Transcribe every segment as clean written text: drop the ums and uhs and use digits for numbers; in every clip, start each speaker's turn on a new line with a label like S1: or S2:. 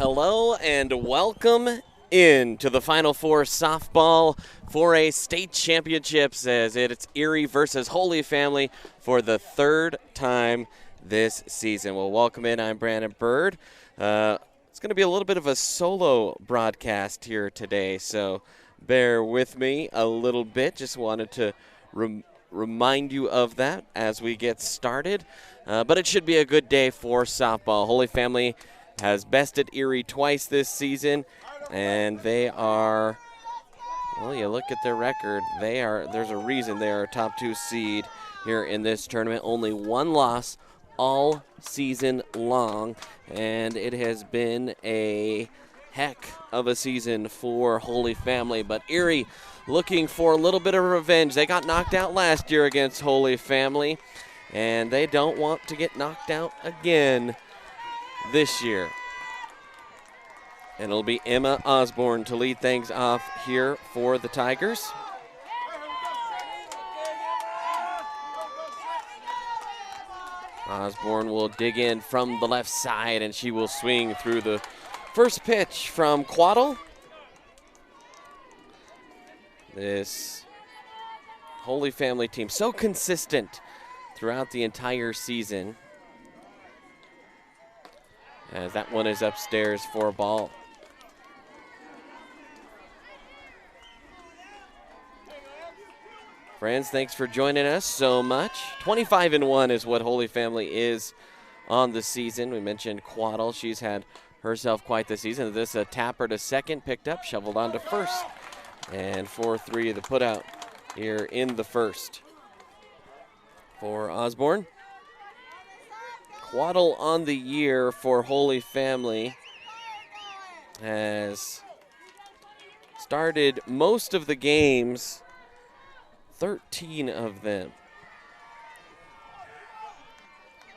S1: Hello and welcome in to the Final Four softball 4A state championships as it's Erie versus Holy Family for the third time this season. Well, welcome in. I'm Brandon Bird. It's going to be a little bit of a solo broadcast here today, so bear with me a little bit. Just wanted to remind you of that as we get started. But it should be a good day for softball. Holy Family has bested Erie twice this season, and they are, well, you look at their record, there's a reason they are a top 2 seed here in this tournament. Only one loss all season long, and it has been a heck of a season for Holy Family. But Erie looking for a little bit of revenge. They got knocked out last year against Holy Family, and they don't want to get knocked out again this year. And it'll be Emma Osborne to lead things off here for the Tigers. Osborne will dig in from the left side, and she will swing through the first pitch from Quaddle. This Holy Family team so consistent throughout the entire season, as that one is upstairs for a ball. Friends, thanks for joining us so much. 25-1 is what Holy Family is on the season. We mentioned Quaddle. She's had herself quite the season. This a tapper to second, picked up, shoveled on to first. And 4-3 the put out here in the first for Osborne. Quaddle on the year for Holy Family has started most of the games, 13 of them.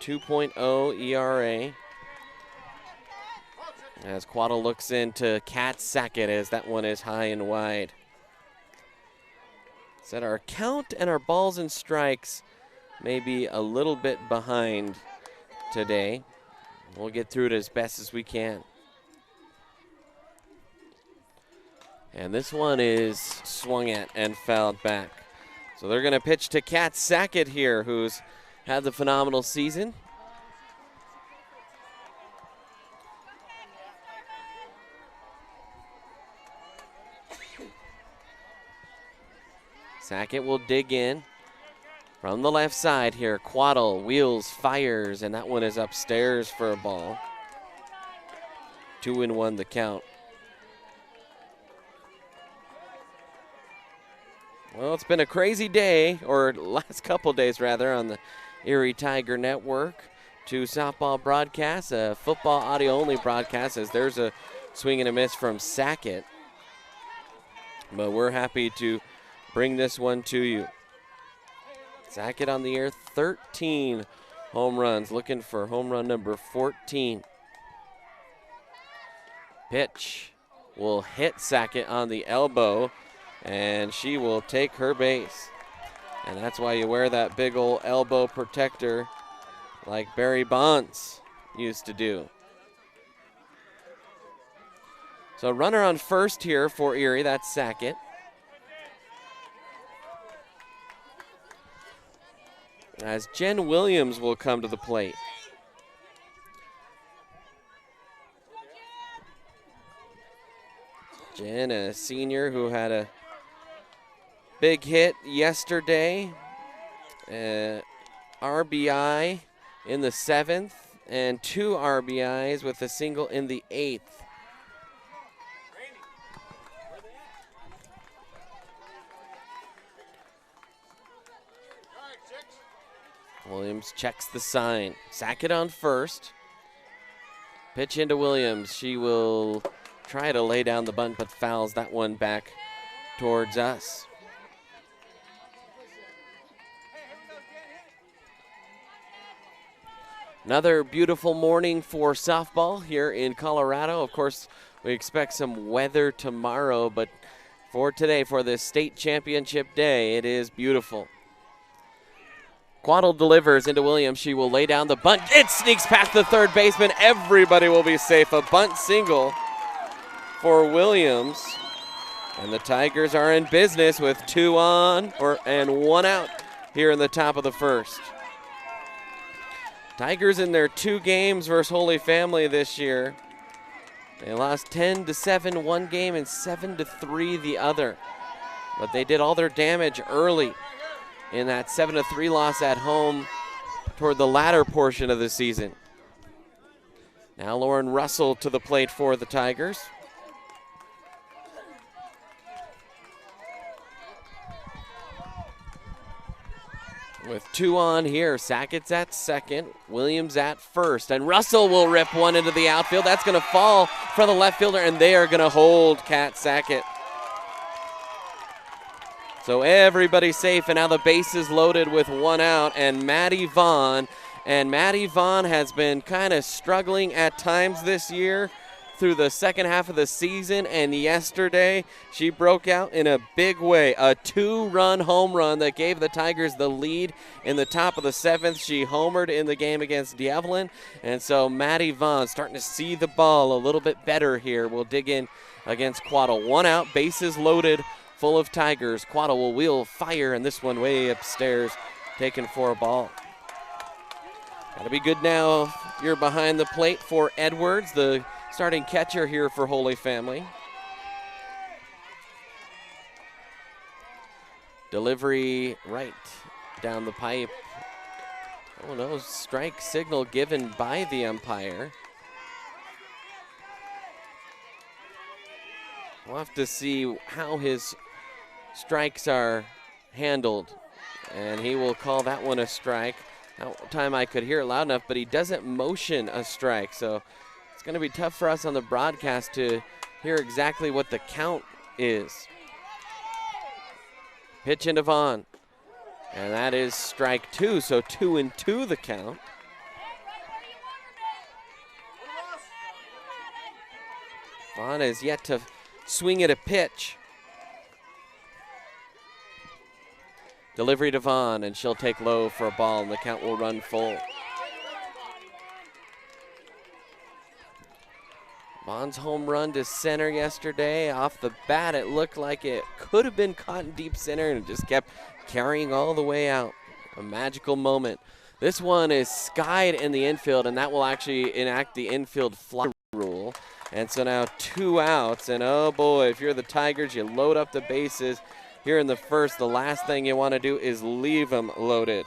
S1: 2.0 ERA. As Quaddle looks into Kat Sackett, as that one is high and wide. Said our count and our balls and strikes may be a little bit behind today. We'll get through it as best as we can. And this one is swung at and fouled back. So they're going to pitch to Kat Sackett here, who's had the phenomenal season. Sackett will dig in from the left side here. Quaddle wheels, fires, and that one is upstairs for a ball. 2-1 the count. Well, it's been a crazy day, or last couple days rather, on the Erie Tiger Network. 2 softball broadcasts, a football audio-only broadcast, as there's a swing and a miss from Sackett. But we're happy to bring this one to you. Sackett on the air, 13 home runs, looking for home run number 14. Pitch will hit Sackett on the elbow, and she will take her base. And that's why you wear that big old elbow protector like Barry Bonds used to do. So runner on first here for Erie, that's Sackett. As Jen Williams will come to the plate. Jen, a senior who had a big hit yesterday. RBI in the 7th and 2 RBIs with a single in the 8th. Williams checks the sign. Sackett on first. Pitch into Williams. She will try to lay down the bunt, but fouls that one back towards us. Another beautiful morning for softball here in Colorado. Of course, we expect some weather tomorrow, but for today, for this state championship day, it is beautiful. Quaddle delivers into Williams. She will lay down the bunt. It sneaks past the third baseman. Everybody will be safe. A bunt single for Williams. And the Tigers are in business with 2 on and 1 out here in the top of the first. Tigers in their 2 games versus Holy Family this year. They lost 10-7 one game and 7-3 the other. But they did all their damage early in that 7-3 loss at home toward the latter portion of the season. Now Lauren Russell to the plate for the Tigers. With 2 on here, Sackett's at second, Williams at first, and Russell will rip one into the outfield. That's going to fall for the left fielder, and they are going to hold Kat Sackett. So everybody's safe, and now the base is loaded with 1 out, and Maddie Vaughn. And Maddie Vaughn has been kind of struggling at times this year through the second half of the season, and yesterday she broke out in a big way. A 2-run home run that gave the Tigers the lead in the top of the 7th. She homered in the game against D'Evelyn, and so Maddie Vaughn starting to see the ball a little bit better here. We'll dig in against Quaddle. 1 out, bases loaded, full of Tigers. Quaddle will wheel fire, and this one way upstairs, taken for a ball. Gotta be good now. You're behind the plate for Edwards, the starting catcher here for Holy Family. Delivery right down the pipe. Oh no, strike signal given by the umpire. We'll have to see how his strikes are handled, and he will call that one a strike. That time I could hear it loud enough, but he doesn't motion a strike, so it's going to be tough for us on the broadcast to hear exactly what the count is. Pitch into Vaughn, and that is strike 2, so 2-2 the count. Vaughn has yet to swing at a pitch. Delivery to Vaughn, and she'll take low for a ball, and the count will run full. Vaughn's home run to center yesterday. Off the bat, it looked like it could have been caught in deep center, and it just kept carrying all the way out. A magical moment. This one is skied in the infield, and that will actually enact the infield fly rule. And so now 2 outs, and oh boy, if you're the Tigers, you load up the bases. Here in the first, the last thing you want to do is leave them loaded.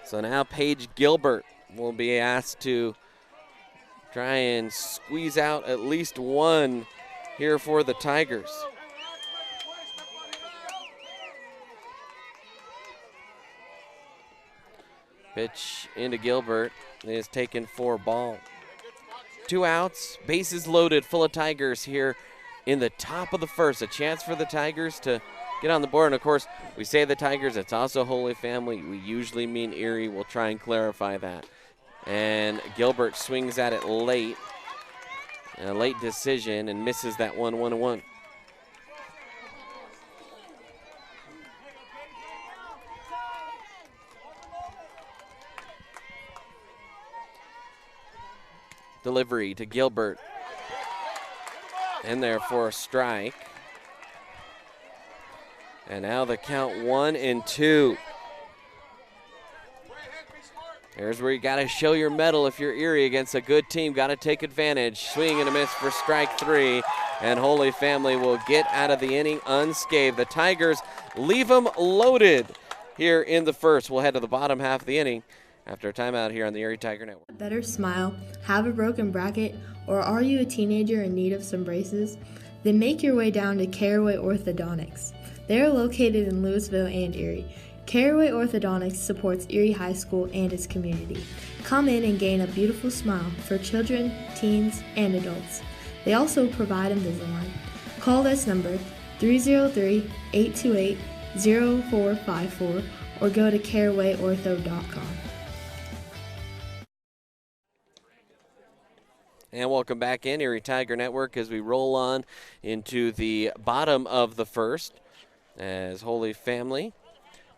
S1: So now Paige Gilbert will be asked to try and squeeze out at least 1 here for the Tigers. Pitch into Gilbert is taken for ball. 2 outs, bases loaded, full of Tigers here in the top of the first. A chance for the Tigers to get on the board. And of course, we say the Tigers, it's also Holy Family. We usually mean Erie. We'll try and clarify that. And Gilbert swings at it late. A late decision, and misses that 1-1-1. Delivery to Gilbert. In there for a strike. And now the count 1-2. Here's where you got to show your mettle if you're Erie against a good team. Got to take advantage. Swing and a miss for strike 3. And Holy Family will get out of the inning unscathed. The Tigers leave them loaded here in the first. We'll head to the bottom half of the inning after a timeout here on the Erie Tiger Network.
S2: A better smile, have a broken bracket, or are you a teenager in need of some braces? Then make your way down to Caraway Orthodontics. They are located in Louisville and Erie. Caraway Orthodontics supports Erie High School and its community. Come in and gain a beautiful smile for children, teens, and adults. They also provide Invisalign. Call this number 303-828-0454 or go to carawayortho.com.
S1: And welcome back in Erie Tiger Network as we roll on into the bottom of the first. as Holy Family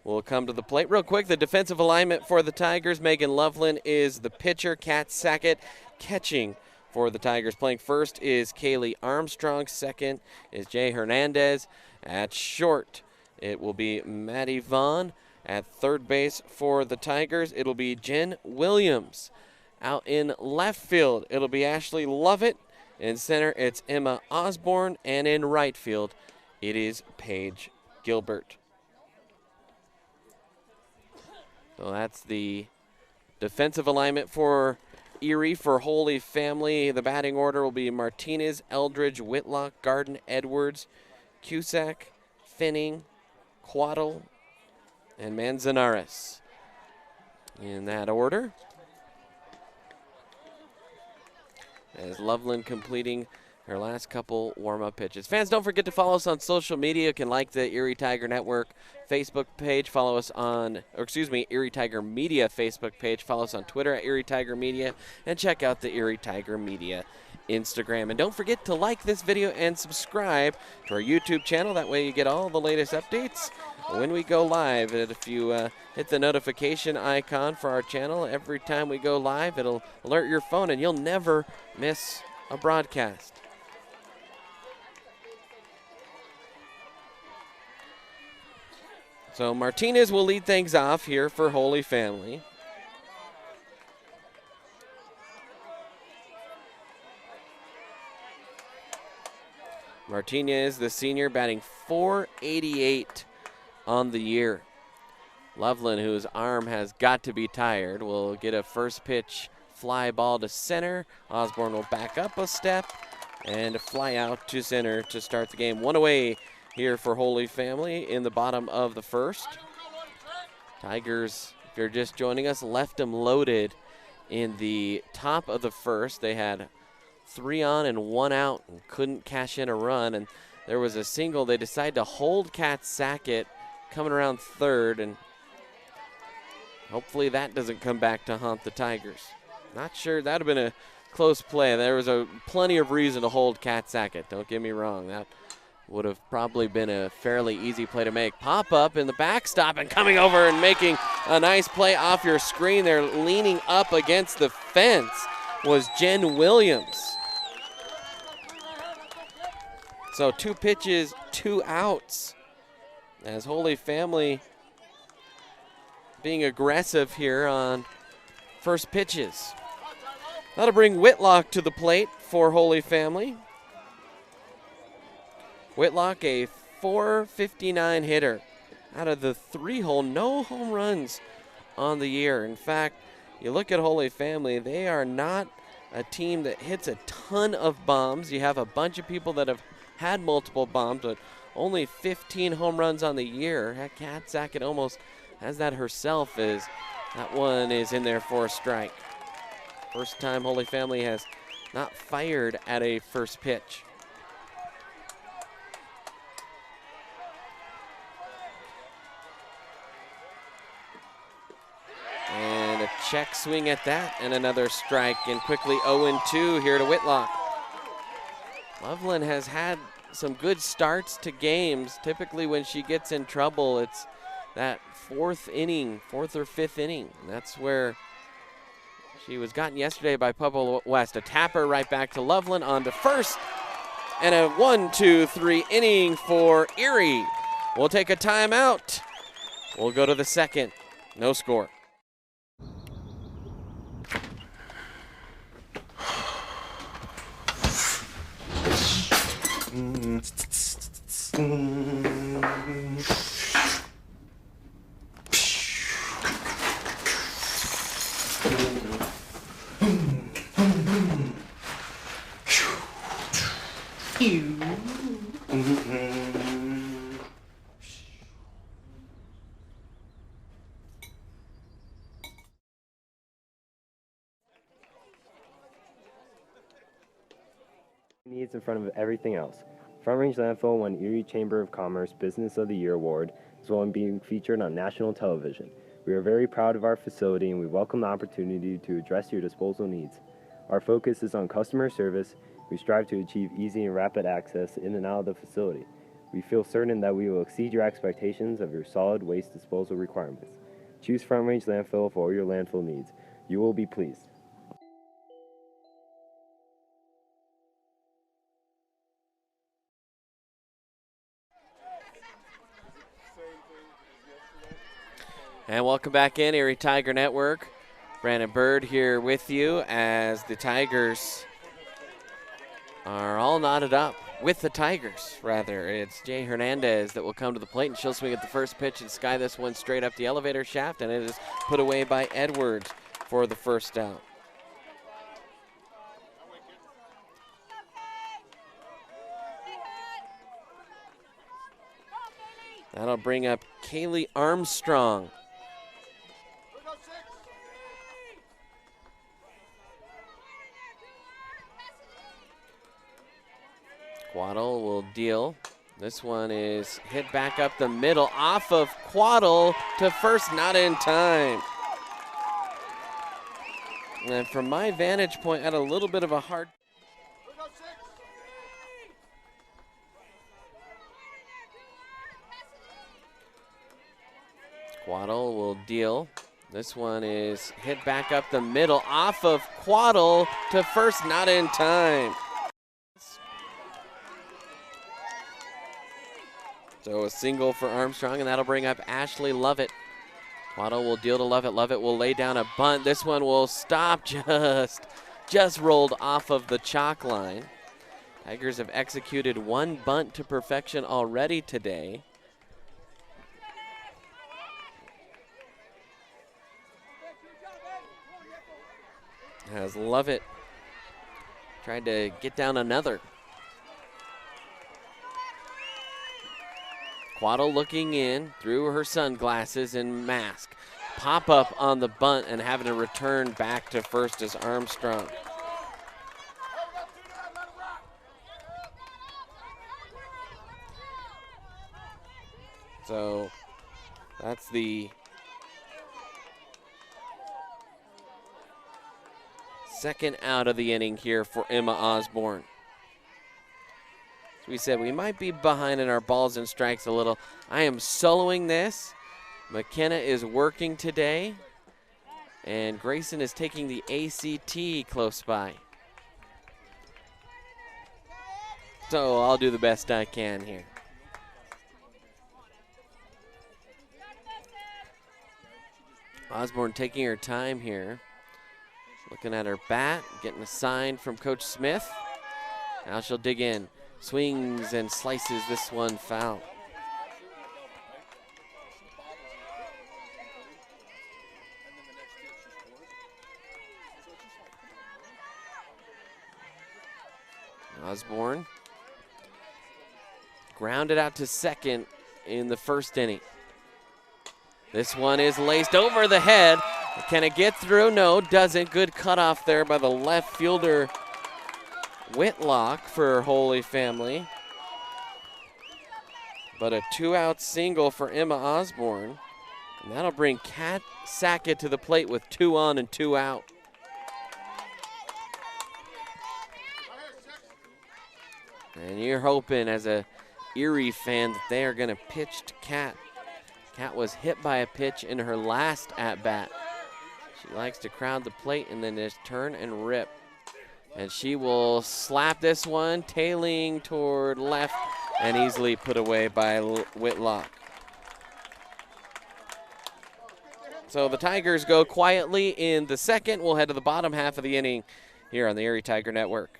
S1: will come to the plate. Real quick, the defensive alignment for the Tigers. Megan Loveland is the pitcher. Kat Sackett catching for the Tigers. Playing first is Kaylee Armstrong. Second is Jay Hernandez. At short, it will be Maddie Vaughn. At third base for the Tigers, it'll be Jen Williams. Out in left field, it'll be Ashley Lovett. In center, it's Emma Osborne. And in right field, it is Paige Gilbert. So that's the defensive alignment for Erie for Holy Family. The batting order will be Martinez, Eldridge, Whitlock, Garden, Edwards, Cusack, Finning, Quaddle, and Manzanares. In that order. As Loveland completing her last couple warm-up pitches. Fans, don't forget to follow us on social media. You can like the Erie Tiger Network Facebook page. Follow us on, Erie Tiger Media Facebook page. Follow us on Twitter at Erie Tiger Media. And check out the Erie Tiger Media Instagram. And don't forget to like this video and subscribe to our YouTube channel. That way you get all the latest updates when we go live. And if you hit the notification icon for our channel, every time we go live, it'll alert your phone and you'll never miss a broadcast. So Martinez will lead things off here for Holy Family. Martinez, the senior, batting .488 on the year. Loveland, whose arm has got to be tired, will get a first pitch fly ball to center. Osborne will back up a step and fly out to center to start the game. One away here for Holy Family in the bottom of the first. Tigers, if you're just joining us, left them loaded in the top of the first. They had 3 on and 1 out and couldn't cash in a run. And there was a single. They decided to hold Kat Sackett coming around third. And hopefully that doesn't come back to haunt the Tigers. Not sure. That would have been a close play. There was plenty of reason to hold Kat Sackett. Don't get me wrong. That would have probably been a fairly easy play to make. Pop up in the backstop and coming over and making a nice play off your screen there, leaning up against the fence, was Jen Williams. So 2 pitches, 2 outs, as Holy Family being aggressive here on first pitches. That'll bring Whitlock to the plate for Holy Family. Whitlock, a .459 hitter. Out of the 3-hole, no home runs on the year. In fact, you look at Holy Family, they are not a team that hits a ton of bombs. You have a bunch of people that have had multiple bombs, but only 15 home runs on the year. Kat Sackett almost has that herself, as that one is in there for a strike. First time Holy Family has not fired at a first pitch. And a check swing at that, and another strike, and quickly 0-2 here to Whitlock. Loveland has had some good starts to games. Typically when she gets in trouble, it's that 4th or 5th inning. And that's where she was gotten yesterday by Pueblo West. A tapper right back to Loveland, on to first. And a 1-2-3 inning for Erie. We'll take a timeout. We'll go to the second. No score.
S3: Needs in front of everything else. Front Range Landfill won Erie Chamber of Commerce Business of the Year Award, as well as being featured on national television. We are very proud of our facility, and we welcome the opportunity to address your disposal needs. Our focus is on customer service. We strive to achieve easy and rapid access in and out of the facility. We feel certain that we will exceed your expectations of your solid waste disposal requirements. Choose Front Range Landfill for all your landfill needs. You will be pleased.
S1: And welcome back in, Erie Tiger Network. Brandon Bird here with you as the Tigers are all knotted up. With the Tigers, rather. It's Jay Hernandez that will come to the plate, and she'll swing at the first pitch and sky this one straight up the elevator shaft, and it is put away by Edwards for the first out. That'll bring up Kaylee Armstrong. Quaddle will deal. This one is hit back up the middle off of Quaddle to first, not in time. And from my vantage point, I had a little bit of a hard. Quaddle will deal. This one is hit back up the middle off of Quaddle to first, not in time. So a single for Armstrong, and that'll bring up Ashley Lovett. Quaddle will deal to Lovett. Lovett will lay down a bunt. This one will stop, just rolled off of the chalk line. Tigers have executed one bunt to perfection already today. As Lovett tried to get down another. Quaddle looking in through her sunglasses and mask. Pop up on the bunt and having to return back to first is Armstrong. So that's the second out of the inning here for Emma Osborne. As we said, we might be behind in our balls and strikes a little. I am soloing this. McKenna is working today. And Grayson is taking the ACT close by. So I'll do the best I can here. Osborne taking her time here. Looking at her bat, getting a sign from Coach Smith. Now she'll dig in. Swings and slices this one foul. Osborne grounded out to second in the first inning. This one is laced over the head. Can it get through? No, doesn't. Good cutoff there by the left fielder, Whitlock, for Holy Family. But a two-out single for Emma Osborne. And that'll bring Kat Sackett to the plate with 2 on and 2 out. And you're hoping as a Erie fan that they are going to pitch to Kat. Kat was hit by a pitch in her last at-bat. She likes to crowd the plate and then just turn and rip. And she will slap this one, tailing toward left and easily put away by Whitlock. So the Tigers go quietly in the second. We'll head to the bottom half of the inning here on the Erie Tiger Network.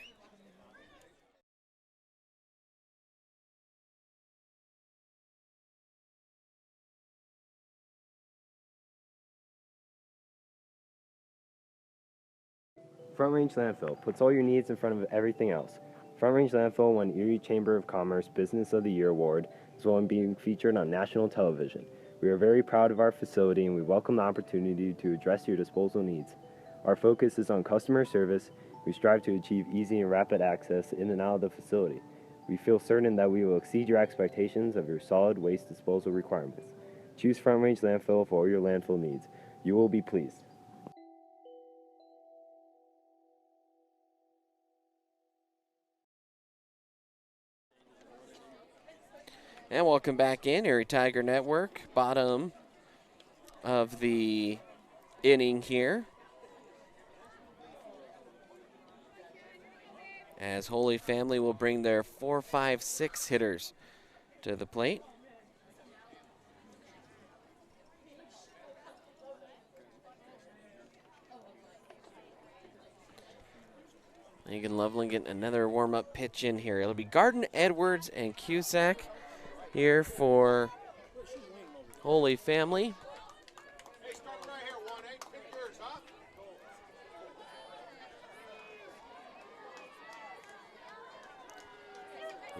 S3: Front Range Landfill puts all your needs in front of everything else. Front Range Landfill won Erie Chamber of Commerce Business of the Year Award, as well as being featured on national television. We are very proud of our facility and we welcome the opportunity to address your disposal needs. Our focus is on customer service. We strive to achieve easy and rapid access in and out of the facility. We feel certain that we will exceed your expectations of your solid waste disposal requirements. Choose Front Range Landfill for all your landfill needs. You will be pleased.
S1: And welcome back in, Erie Tiger Network. Bottom of the inning here, as Holy Family will bring their 4, 5, 6 hitters to the plate. Megan Loveland getting another warm-up pitch in here. It'll be Garden, Edwards, and Cusack here for Holy Family.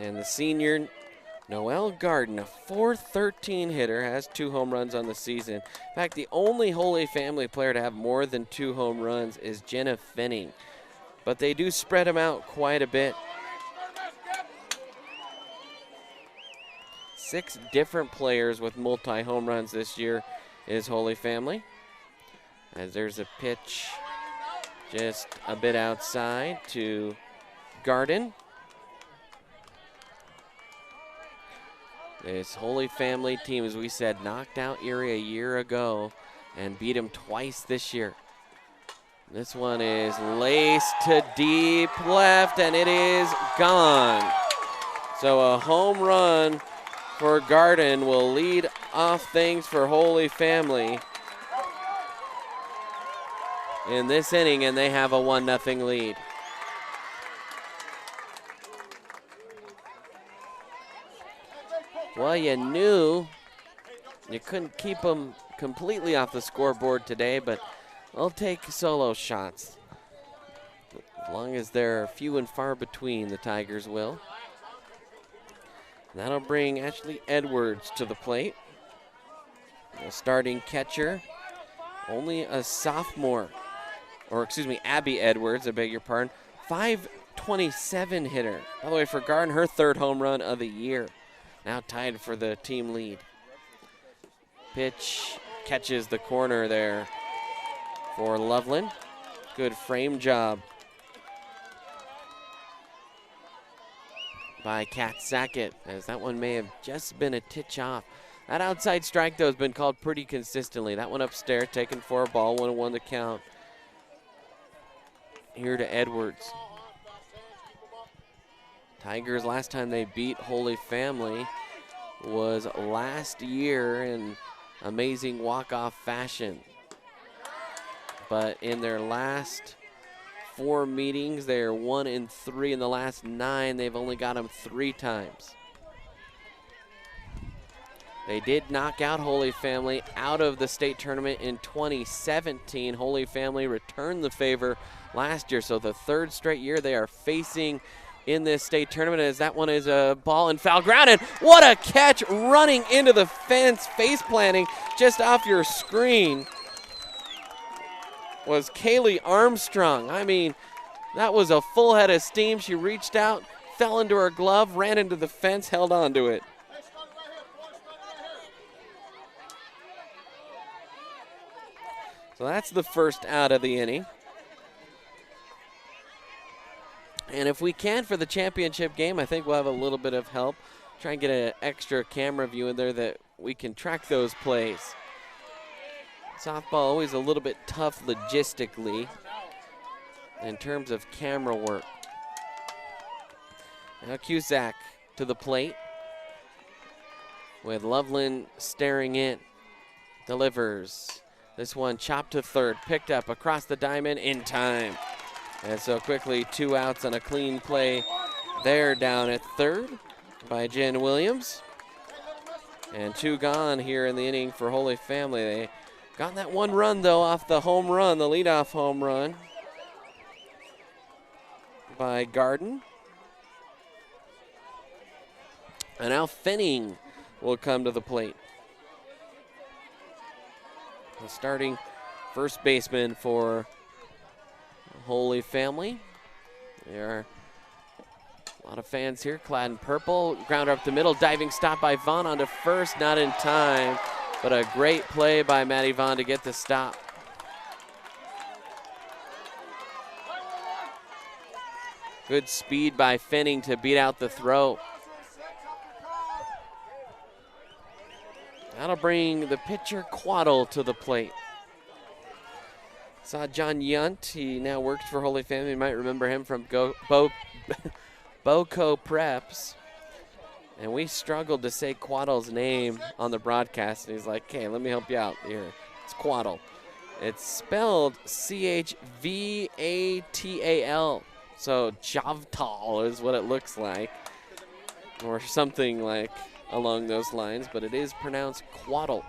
S1: And the senior, Noelle Garden, a .413 hitter, has 2 home runs on the season. In fact, the only Holy Family player to have more than 2 home runs is Jenna Fenning. But they do spread them out quite a bit. 6 different players with multi-home runs this year is Holy Family. As there's a pitch just a bit outside to Garden. This Holy Family team, as we said, knocked out Erie a year ago and beat them twice this year. This one is laced to deep left, and it is gone. So a home run for Garden will lead off things for Holy Family in this inning, and they have a 1-0 lead. Well, you knew you couldn't keep them completely off the scoreboard today, but they'll take solo shots. As long as they're few and far between, the Tigers will. That'll bring Ashley Edwards to the plate. The starting catcher, only a sophomore, or excuse me, Abby Edwards, I beg your pardon, .527 hitter. By the way, for Garden, her 3rd home run of the year. Now tied for the team lead. Pitch catches the corner there for Loveland. Good frame job by Kat Sackett, as that one may have just been a titch off. That outside strike, though, has been called pretty consistently. That one upstairs, taken for a ball, 1-1 to count. Here to Edwards. Tigers, last time they beat Holy Family was last year in amazing walk-off fashion. But in their last 4 meetings, they are 1-3. In the last 9, they've only got them 3 times. They did knock out Holy Family out of the state tournament in 2017. Holy Family returned the favor last year, so the 3rd straight year they are facing in this state tournament, as that one is a ball and foul ground. And what a catch, running into the fence, face planting just off your screen, was Kaylee Armstrong. I mean, that was a full head of steam. She reached out, fell into her glove, ran into the fence, held on to it. So that's the first out of the inning. And if we can, for the championship game, I think we'll have a little bit of help. Try and get an extra camera view in there that we can track those plays. Softball always a little bit tough logistically in terms of camera work. Now Cusack to the plate with Loveland staring in. Delivers. This one chopped to 3rd, picked up across the diamond in time. And so quickly 2 outs on a clean play there down at 3rd by Jen Williams. And 2 gone here in the inning for Holy Family. They got that 1 run, though, off the home run, the leadoff home run by Garden. And now Fenning will come to the plate. The starting first baseman for Holy Family. There are a lot of fans here clad in purple. Grounder up the middle, diving stop by Vaughn onto first, not in time, but a great play by Maddie Vaughn to get the stop. Good speed by Fenning to beat out the throw. That'll bring the pitcher Quaddle to the plate. Saw John Yunt. He now works for Holy Family. You might remember him from Boco Preps. And we struggled to say Quaddle's name on the broadcast. And he's like, okay, let me help you out here. It's Quaddle. It's spelled C-H-V-A-T-A-L. So Javtal is what it looks like. Or something like along those lines. But it is pronounced Quaddle.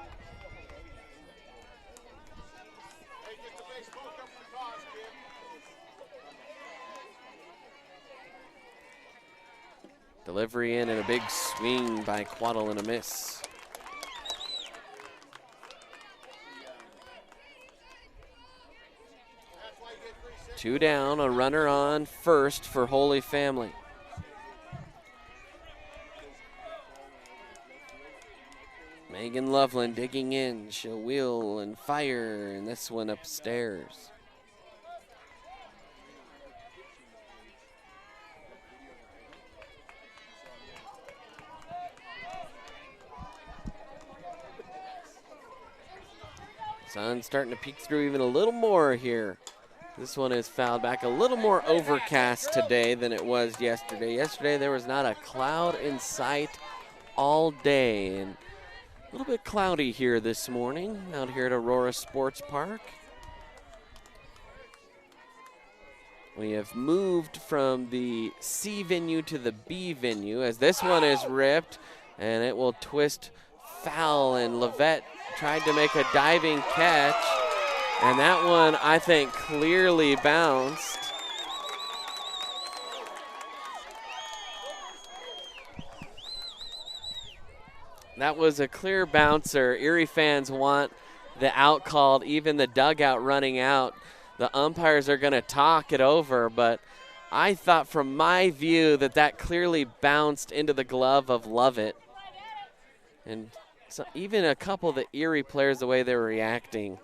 S1: Delivery in and a big swing by Quaddle and a miss. Two down, a runner on first for Holy Family. Megan Loveland digging in. She'll wheel and fire, and this one upstairs. Sun's starting to peek through even a little more here. This one is fouled back. A little more overcast today than it was yesterday. Yesterday there was not a cloud in sight all day. And a little bit cloudy here this morning out here at Aurora Sports Park. We have moved from the C venue to the B venue as this one is ripped and it will twist foul, and Levette tried to make a diving catch, and that one, I think, clearly bounced. That was a clear bouncer. Erie fans want the out called, even the dugout running out. The umpires are going to talk it over, but I thought from my view that clearly bounced into the glove of Lovett. And so even a couple of the Erie players, the way they were reacting.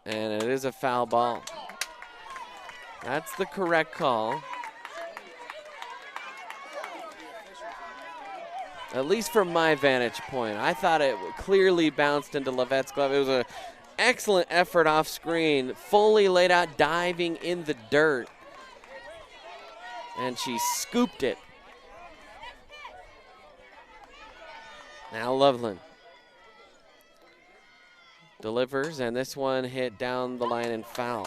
S1: And it is a foul ball. That's the correct call. At least from my vantage point. I thought it clearly bounced into Levette's glove. It was an excellent effort off screen. Fully laid out, diving in the dirt. And she scooped it. Now Loveland delivers, and this one hit down the line and foul.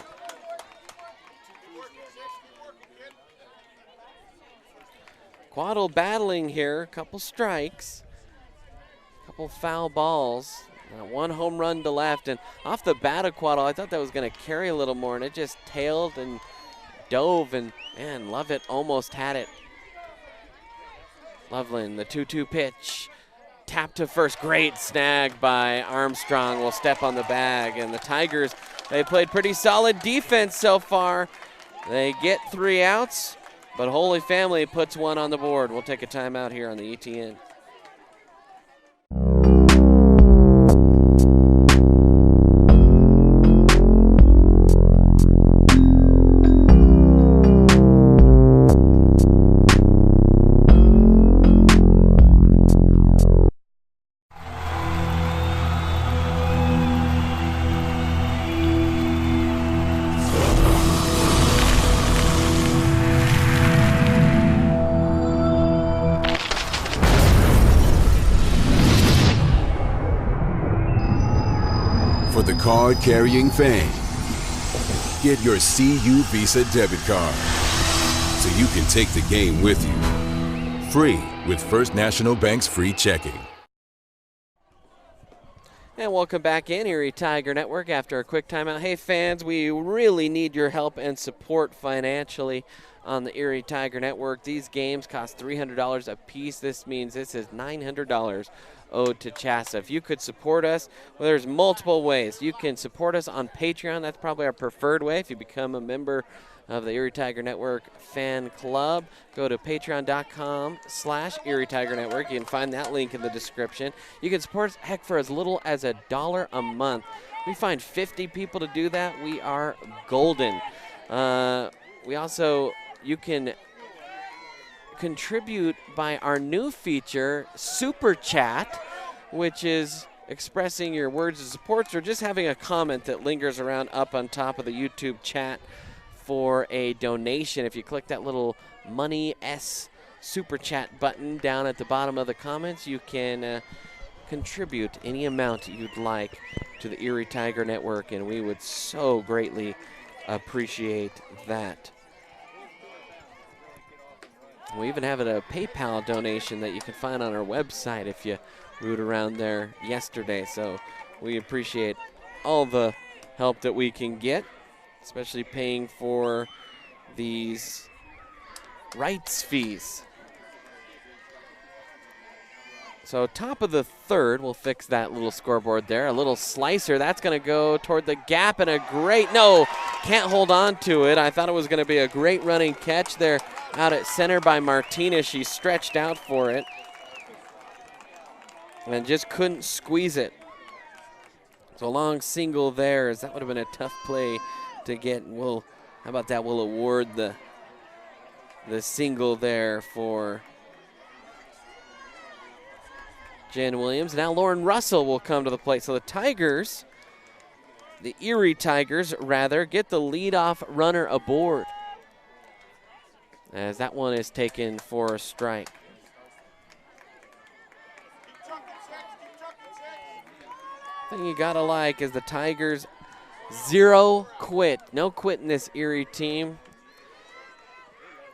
S1: Quaddle battling here, a couple strikes, a couple foul balls. One home run to left, and off the bat of Quaddle, I thought that was going to carry a little more, and it just tailed and dove, and man, Lovett almost had it. Loveland, the 2-2 pitch. Tap to first, great snag by Armstrong, will step on the bag. And the Tigers, they played pretty solid defense so far. They get 3 outs, but Holy Family puts one on the board. We'll take a timeout here on the ETN.
S4: Card-carrying fan. Get your CU Visa debit card so you can take the game with you. Free with First National Bank's free checking.
S1: And welcome back in, Erie Tiger Network, after a quick timeout. Hey fans, we really need your help and support financially on the Erie Tiger Network. These games cost $300 a piece. This means this is $900 owed to CHSAA. If you could support us, well, there's multiple ways. You can support us on Patreon. That's probably our preferred way. If you become a member of the Erie Tiger Network fan club, go to patreon.com/Erie Tiger Network. You can find that link in the description. You can support us, heck, for as little as $1 a month. We find 50 people to do that. We are golden. You can contribute by our new feature, Super Chat, which is expressing your words of support or just having a comment that lingers around up on top of the YouTube chat for a donation. If you click that little Money S Super Chat button down at the bottom of the comments, you can contribute any amount you'd like to the Erie Tiger Network, and we would so greatly appreciate that. We even have a PayPal donation that you can find on our website if you root around there yesterday. So we appreciate all the help that we can get, especially paying for these rights fees. So top of the third, we'll fix that little scoreboard there. A little slicer, that's going to go toward the gap, and a great, no, can't hold on to it. I thought it was going to be a great running catch there out at center by Martinez. She stretched out for it and just couldn't squeeze it. So a long single there, as that would have been a tough play to get. How about that? We'll award the single there for Jen Williams. Now Lauren Russell will come to the plate. So the Tigers, the Erie Tigers rather, get the leadoff runner aboard, as that one is taken for a strike. Thing you gotta like is the Tigers 0 quit. No quit in this Erie team.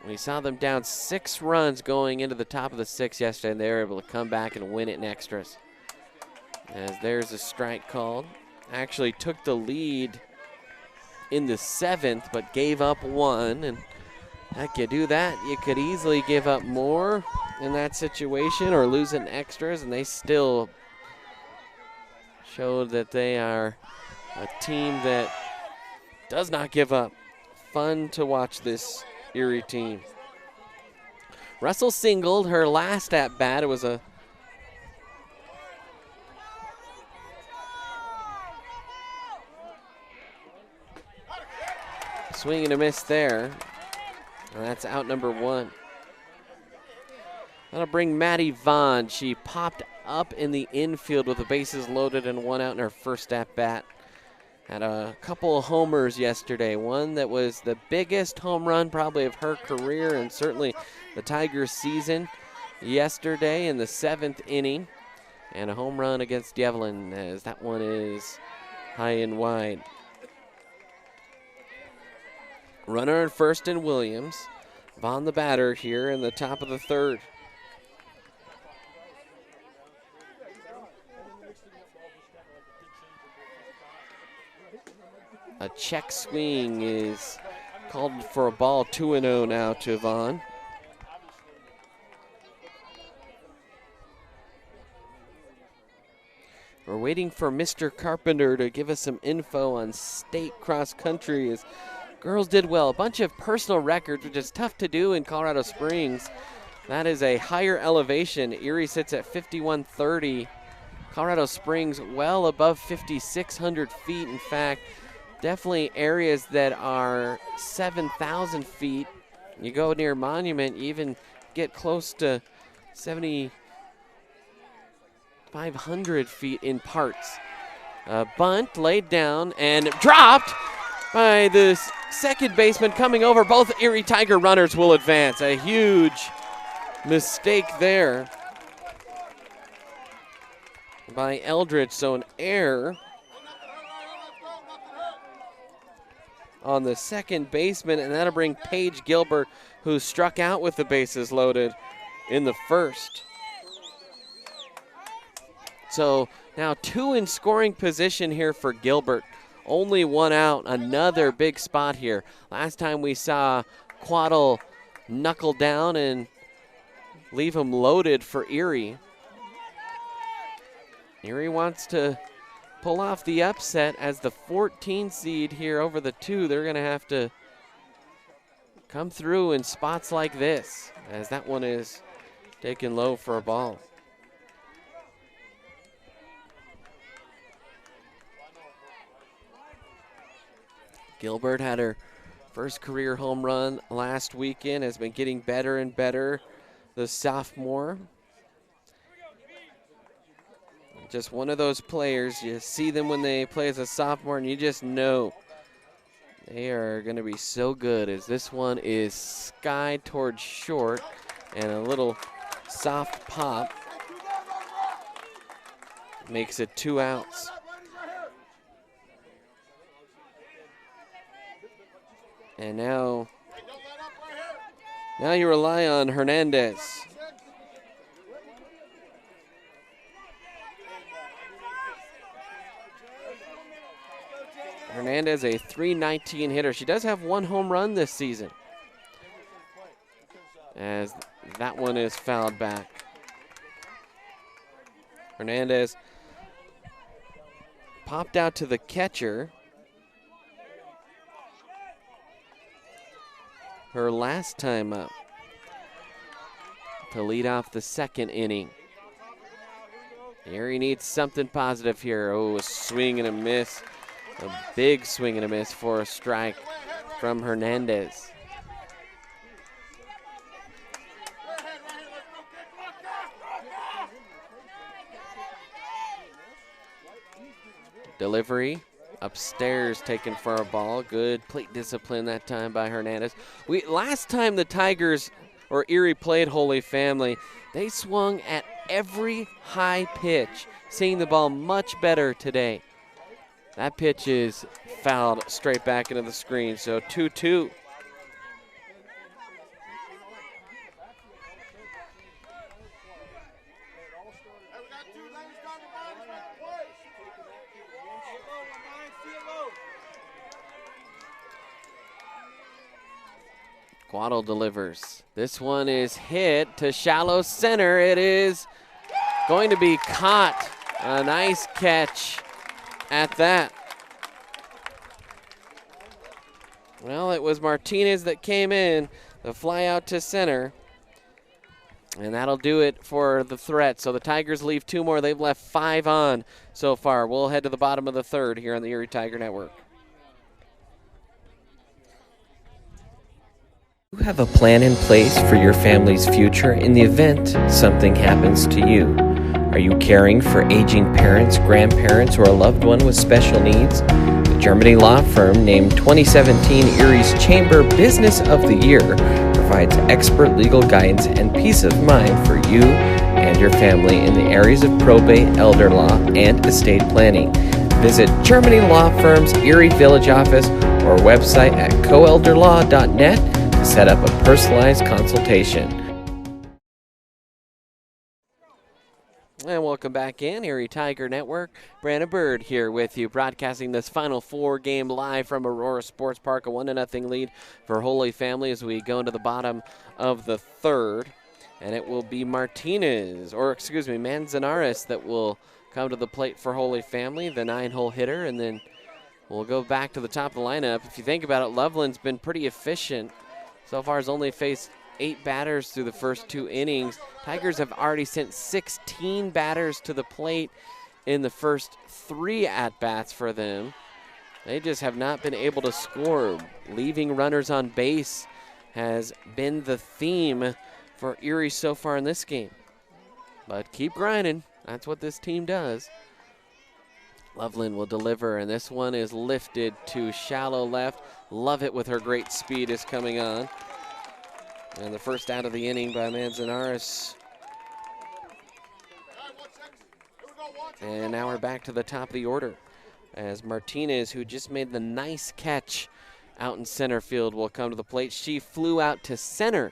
S1: We saw them down 6 runs going into the top of the 6th yesterday, and they were able to come back and win it in extras. As there's a strike called. Actually took the lead in the 7th, but gave up 1. And heck, you do that, you could easily give up more in that situation or lose it in extras, and they still showed that they are a team that does not give up. Fun to watch this Erie team. Russell singled her last at bat. It was a swing and a miss there. And that's out number 1. That'll bring Maddie Vaughn. She popped up in the infield with the bases loaded and 1 out in her first at bat. Had a couple of homers yesterday. One that was the biggest home run probably of her career and certainly the Tigers season yesterday in the 7th inning. And a home run against Devlin, as that one is high and wide. Runner at first in Williams. Vaughn the batter here in the top of the 3rd. A check swing is called for a ball. 2-0 now to Vaughn. We're waiting for Mr. Carpenter to give us some info on state cross country, as girls did well. A bunch of personal records, which is tough to do in Colorado Springs. That is a higher elevation. Erie sits at 5130. Colorado Springs well above 5,600 feet. In fact, definitely areas that are 7,000 feet. You go near Monument, you even get close to 7,500 feet in parts. Bunt laid down and dropped by the second baseman coming over. Both Erie Tiger runners will advance. A huge mistake there by Eldridge, so an error on the second baseman, and that'll bring Paige Gilbert, who struck out with the bases loaded in the 1st. So now 2 in scoring position here for Gilbert. Only 1 out, another big spot here. Last time we saw Quaddle knuckle down and leave him loaded for Erie. Erie wants to pull off the upset as the 14 seed here over the 2. They're going to have to come through in spots like this, as that one is taken low for a ball. Gilbert had her first career home run last weekend, has been getting better and better the sophomore. Just one of those players, you see them when they play as a sophomore and you just know they are going to be so good, as this one is skied towards short and a little soft pop makes it 2 outs. And now you rely on Hernandez. Hernandez, a .319 hitter. She does have 1 home run this season, as that one is fouled back. Hernandez popped out to the catcher. Her last time up to lead off the 2nd inning. Erie needs something positive here. Oh, a swing and a miss. A big swing and a miss for a strike from Hernandez. Delivery upstairs taken for a ball. Good plate discipline that time by Hernandez. Last time the Tigers or Erie played Holy Family, they swung at every high pitch, seeing the ball much better today. That pitch is fouled straight back into the screen, so 2-2. Guado delivers. This one is hit to shallow center. It is going to be caught. A nice catch at that. Well, it was Martinez that came in, the fly out to center. And that'll do it for the threat. So the Tigers leave 2 more. They've left 5 on so far. We'll head to the bottom of the 3rd here on the Erie Tiger Network.
S5: You have a plan in place for your family's future in the event something happens to you. Are you caring for aging parents, grandparents, or a loved one with special needs? The Germany law firm named 2017 Erie's Chamber Business of the Year provides expert legal guidance and peace of mind for you and your family in the areas of probate, elder law, and estate planning. Visit Germany Law Firm's Erie Village office or website at coelderlaw.net to set up a personalized consultation.
S1: And welcome back in, Erie Tiger Network. Brandon Bird here with you, broadcasting this Final Four game live from Aurora Sports Park. A 1-0 lead for Holy Family as we go into the bottom of the 3rd. And it will be Manzanares that will come to the plate for Holy Family, the 9-hole hitter. And then we'll go back to the top of the lineup. If you think about it, Loveland's been pretty efficient. So far has only faced 8 batters through the first 2 innings. Tigers have already sent 16 batters to the plate in the first 3 at-bats for them. They just have not been able to score. Leaving runners on base has been the theme for Erie so far in this game. But keep grinding. That's what this team does. Loveland will deliver, and this one is lifted to shallow left. Love it with her great speed is coming on. And the first out of the inning by Manzanares. And now we're back to the top of the order as Martinez, who just made the nice catch out in center field, will come to the plate. She flew out to center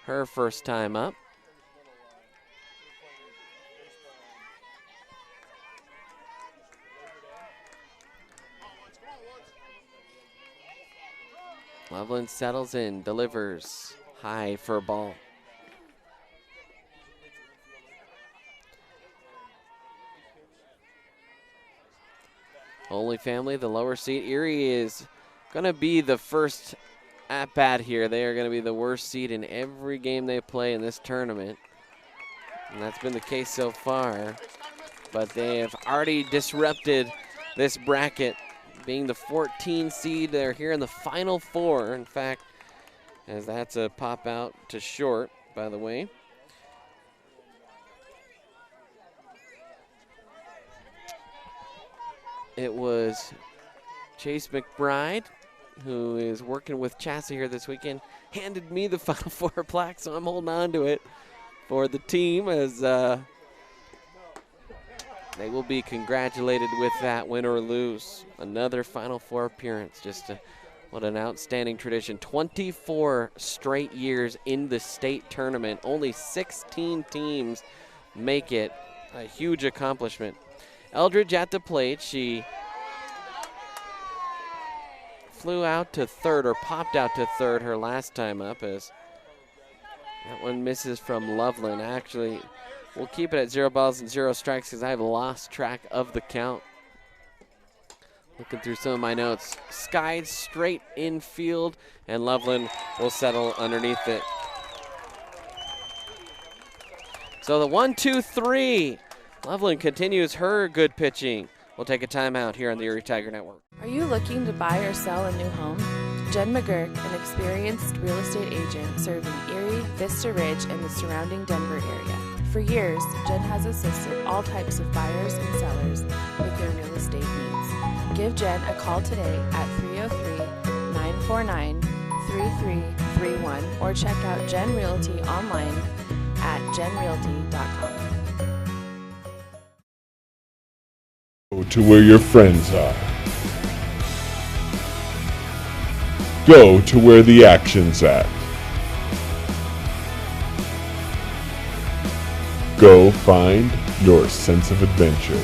S1: her first time up. Loveland settles in, delivers high for a ball. Holy Family, the lower seed. Erie is going to be the first at-bat here. They are going to be the worst seed in every game they play in this tournament. And that's been the case so far. But they have already disrupted this bracket. Being the 14 seed, they're here in the Final Four. In fact, as that's a pop out to short, by the way. it was Chase McBride, who is working with Chassa here this weekend, handed me the Final Four plaque, so I'm holding on to it for the team as they will be congratulated with that, win or lose. Another Final Four appearance. What an outstanding tradition. 24 straight years in the state tournament. Only 16 teams make it. A huge accomplishment. Eldridge at the plate. She flew out to third, or popped out to third her last time up, as that one misses from Loveland. Actually, we'll keep it at 0 balls and 0 strikes because I've lost track of the count. Looking through some of my notes. Skied straight infield, and Loveland will settle underneath it. So the 1-2-3. Loveland continues her good pitching. We'll take a timeout here on the Erie Tiger Network.
S6: Are you looking to buy or sell a new home? Jen McGurk, an experienced real estate agent serving Erie, Vista Ridge, and the surrounding Denver area. For years, Jen has assisted all types of buyers and sellers with their real estate needs. Give Jen a call today at 303-949-3331 or check out Jen Realty online at jenrealty.com.
S7: Go to where your friends are. Go to where the action's at. Go find your sense of adventure.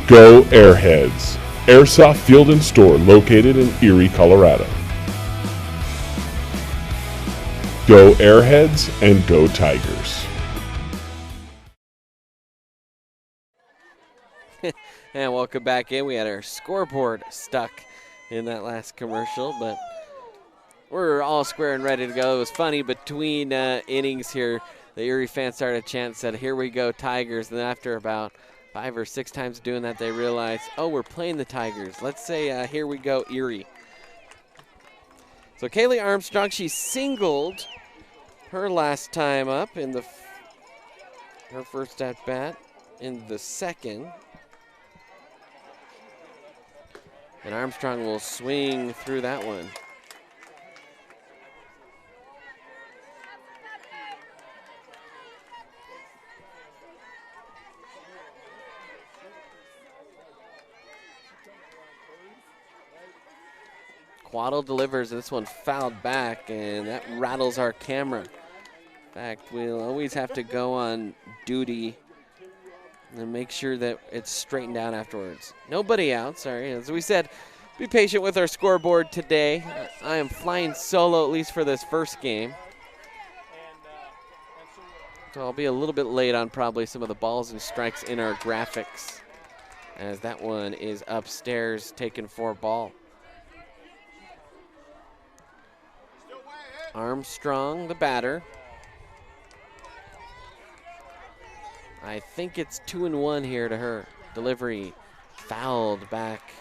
S7: Go Airheads, Airsoft Field and Store located in Erie, Colorado. Go Airheads and go Tigers.
S1: And welcome back in. We had our scoreboard stuck in that last commercial, but we're all square and ready to go. It was funny, between innings here, the Erie fans started a chant, said, "Here we go, Tigers." And then after about 5 or 6 times doing that, they realized, oh, we're playing the Tigers. Let's say, "Here we go, Erie." So Kaylee Armstrong, she singled her last time up in her first at bat in the second. And Armstrong will swing through that one. Quaddle delivers, this one fouled back, and that rattles our camera. In fact, we'll always have to go on duty and make sure that it's straightened out afterwards. Nobody out, sorry. As we said, be patient with our scoreboard today. I am flying solo, at least for this first game. So I'll be a little bit late on probably some of the balls and strikes in our graphics, as that one is upstairs taken for ball. Armstrong, the batter. I think it's 2-1 here to her. Delivery fouled back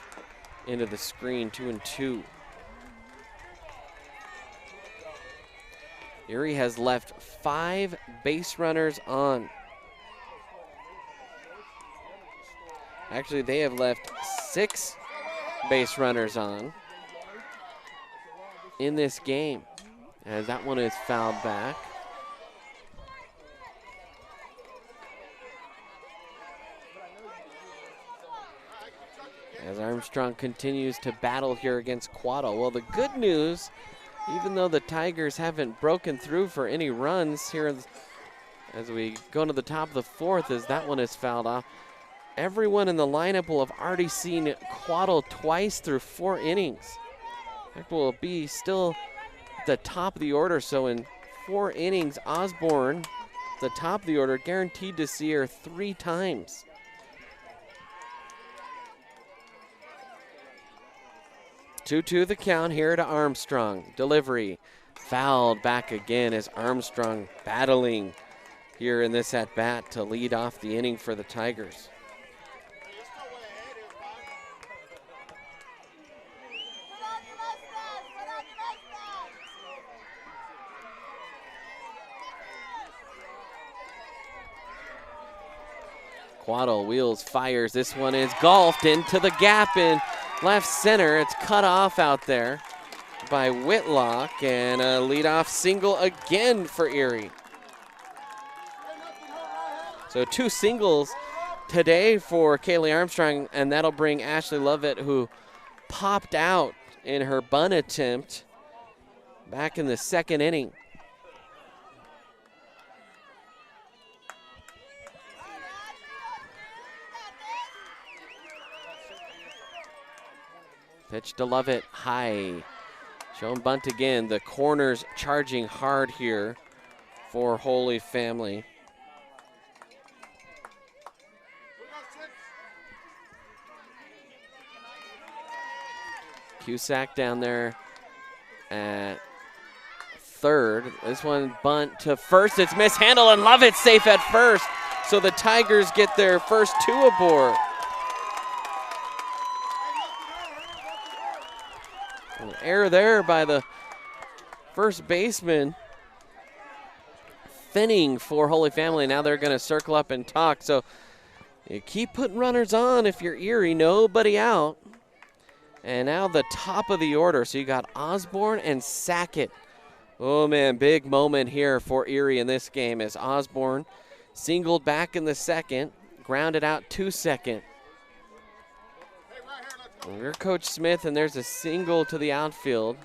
S1: into the screen, 2-2. Erie has left 5 base runners on. Actually, they have left 6 base runners on in this game, as that one is fouled back. As Armstrong continues to battle here against Quaddle. Well, the good news, even though the Tigers haven't broken through for any runs here as we go to the top of the 4th, is that one is fouled off. Everyone in the lineup will have already seen Quaddle twice through 4 innings. That will be still the top of the order, so in 4 innings, Osborne, the top of the order, guaranteed to see her 3 times. Two the count here to Armstrong. Delivery fouled back again, as Armstrong battling here in this at-bat to lead off the inning for the Tigers. Quaddle wheels, fires. This one is golfed into the gap in left center. It's cut off out there by Whitlock, and a leadoff single again for Erie. So 2 singles today for Kaylee Armstrong, and that'll bring Ashley Lovett, who popped out in her bunt attempt back in the 2nd inning. Pitch to Lovett, high. Shown bunt again. The corners charging hard here for Holy Family. Cusack down there at third. This one bunt to first. It's mishandled, and Lovett safe at first. So the Tigers get their first 2 aboard. An error there by the first baseman. Thinning for Holy Family. Now they're going to circle up and talk. So you keep putting runners on if you're Erie. Nobody out. And now the top of the order. So you got Osborne and Sackett. Oh, man, big moment here for Erie in this game as Osborne singled back in the 2nd, grounded out to 2nd. We're Coach Smith, and there's a single to the outfield.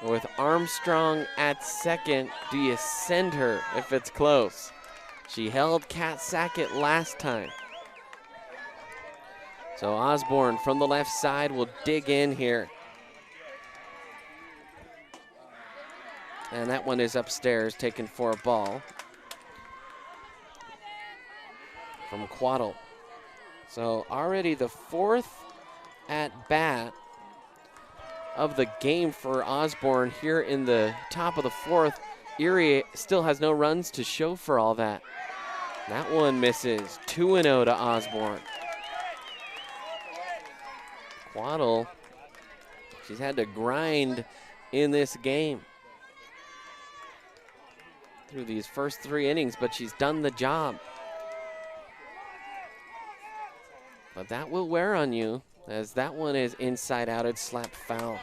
S1: With Armstrong at 2nd, do you send her if it's close? She held Kat Sackett last time. So Osborne from the left side will dig in here. And that one is upstairs, taken for a ball from Quaddle. So already the 4th at bat of the game for Osborne here in the top of the 4th. Erie still has no runs to show for all that. That one misses. 2-0 to Osborne. Quaddle, she's had to grind in this game through these first 3 innings, but she's done the job. But that will wear on you, as that one is inside out. It's slapped foul.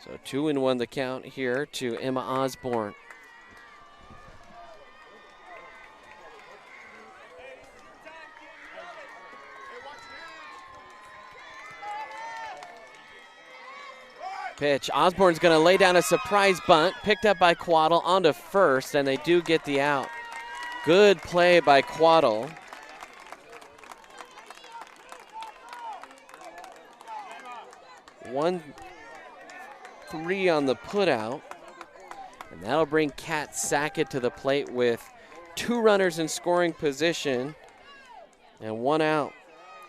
S1: So 2-1 the count here to Emma Osborne. Pitch. Osborne's going to lay down a surprise bunt, picked up by Quaddle onto first, and they do get the out. Good play by Quaddle. One 3 on the putout, and that'll bring Kat Sackett to the plate with 2 runners in scoring position and 1 out.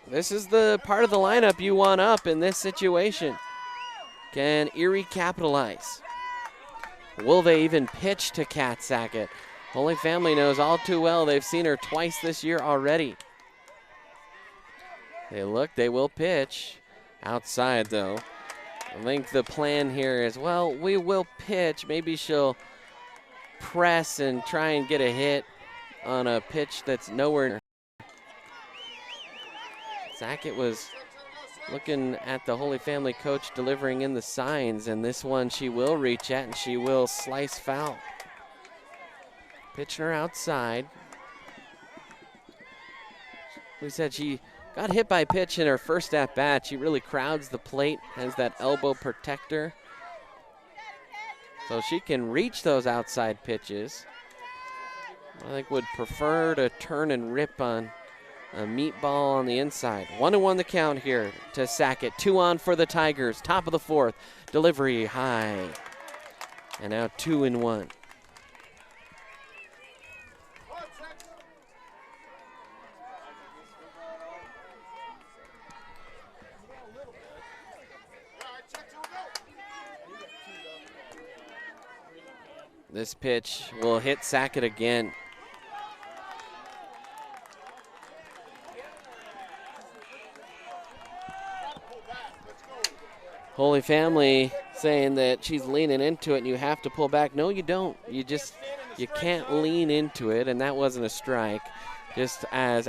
S1: This is the part of the lineup you want up in this situation. Can Erie capitalize? Will they even pitch to Kat Sackett? Holy Family knows all too well. They've seen her twice this year already. They will pitch. Outside, though. I think the plan here is, well, we will pitch. Maybe she'll press and try and get a hit on a pitch that's nowhere near. Sackett was looking at the Holy Family coach delivering in the signs, and this one she will reach at, and she will slice foul. Pitching her outside. We said she got hit by a pitch in her first at-bat. She really crowds the plate, has that elbow protector. So she can reach those outside pitches. I think would prefer to turn and rip on a meatball on the inside. 1-1 the count here to Sackett. 2 on for the Tigers. Top of the 4th. Delivery high. And now 2-1. This pitch will hit Sackett again. Holy Family saying that she's leaning into it and you have to pull back. No, you don't. You can't lean into it, and that wasn't a strike. Just as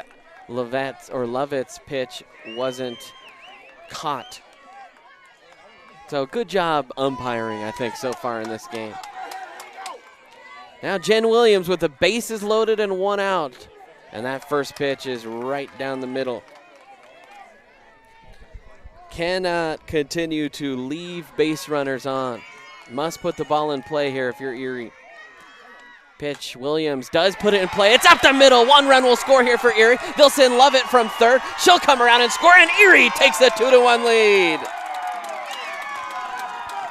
S1: Lovett's pitch wasn't caught. So good job umpiring, I think, so far in this game. Now Jen Williams with the bases loaded and 1 out. And that first pitch is right down the middle. Cannot continue to leave base runners on. Must put the ball in play here if you're Erie. Pitch, Williams does put it in play. It's up the middle. 1 run will score here for Erie. They'll send Lovett from third. She'll come around and score, and Erie takes a 2-1 lead.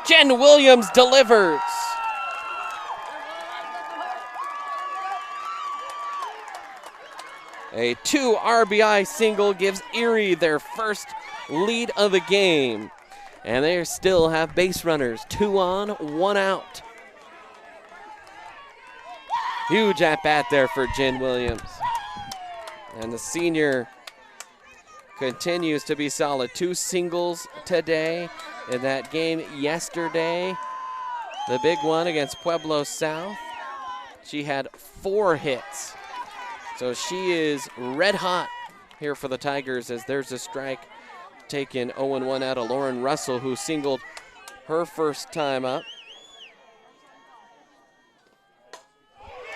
S1: Jen Williams delivers. A 2 RBI single gives Erie their first lead of the game. And they still have base runners. 2 on, 1 out. Huge at-bat there for Jen Williams. And the senior continues to be solid. 2 singles today. In that game yesterday, the big one against Pueblo South, she had 4 hits. So she is red hot here for the Tigers as there's a strike taken 0-1 out of Lauren Russell, who singled her first time up.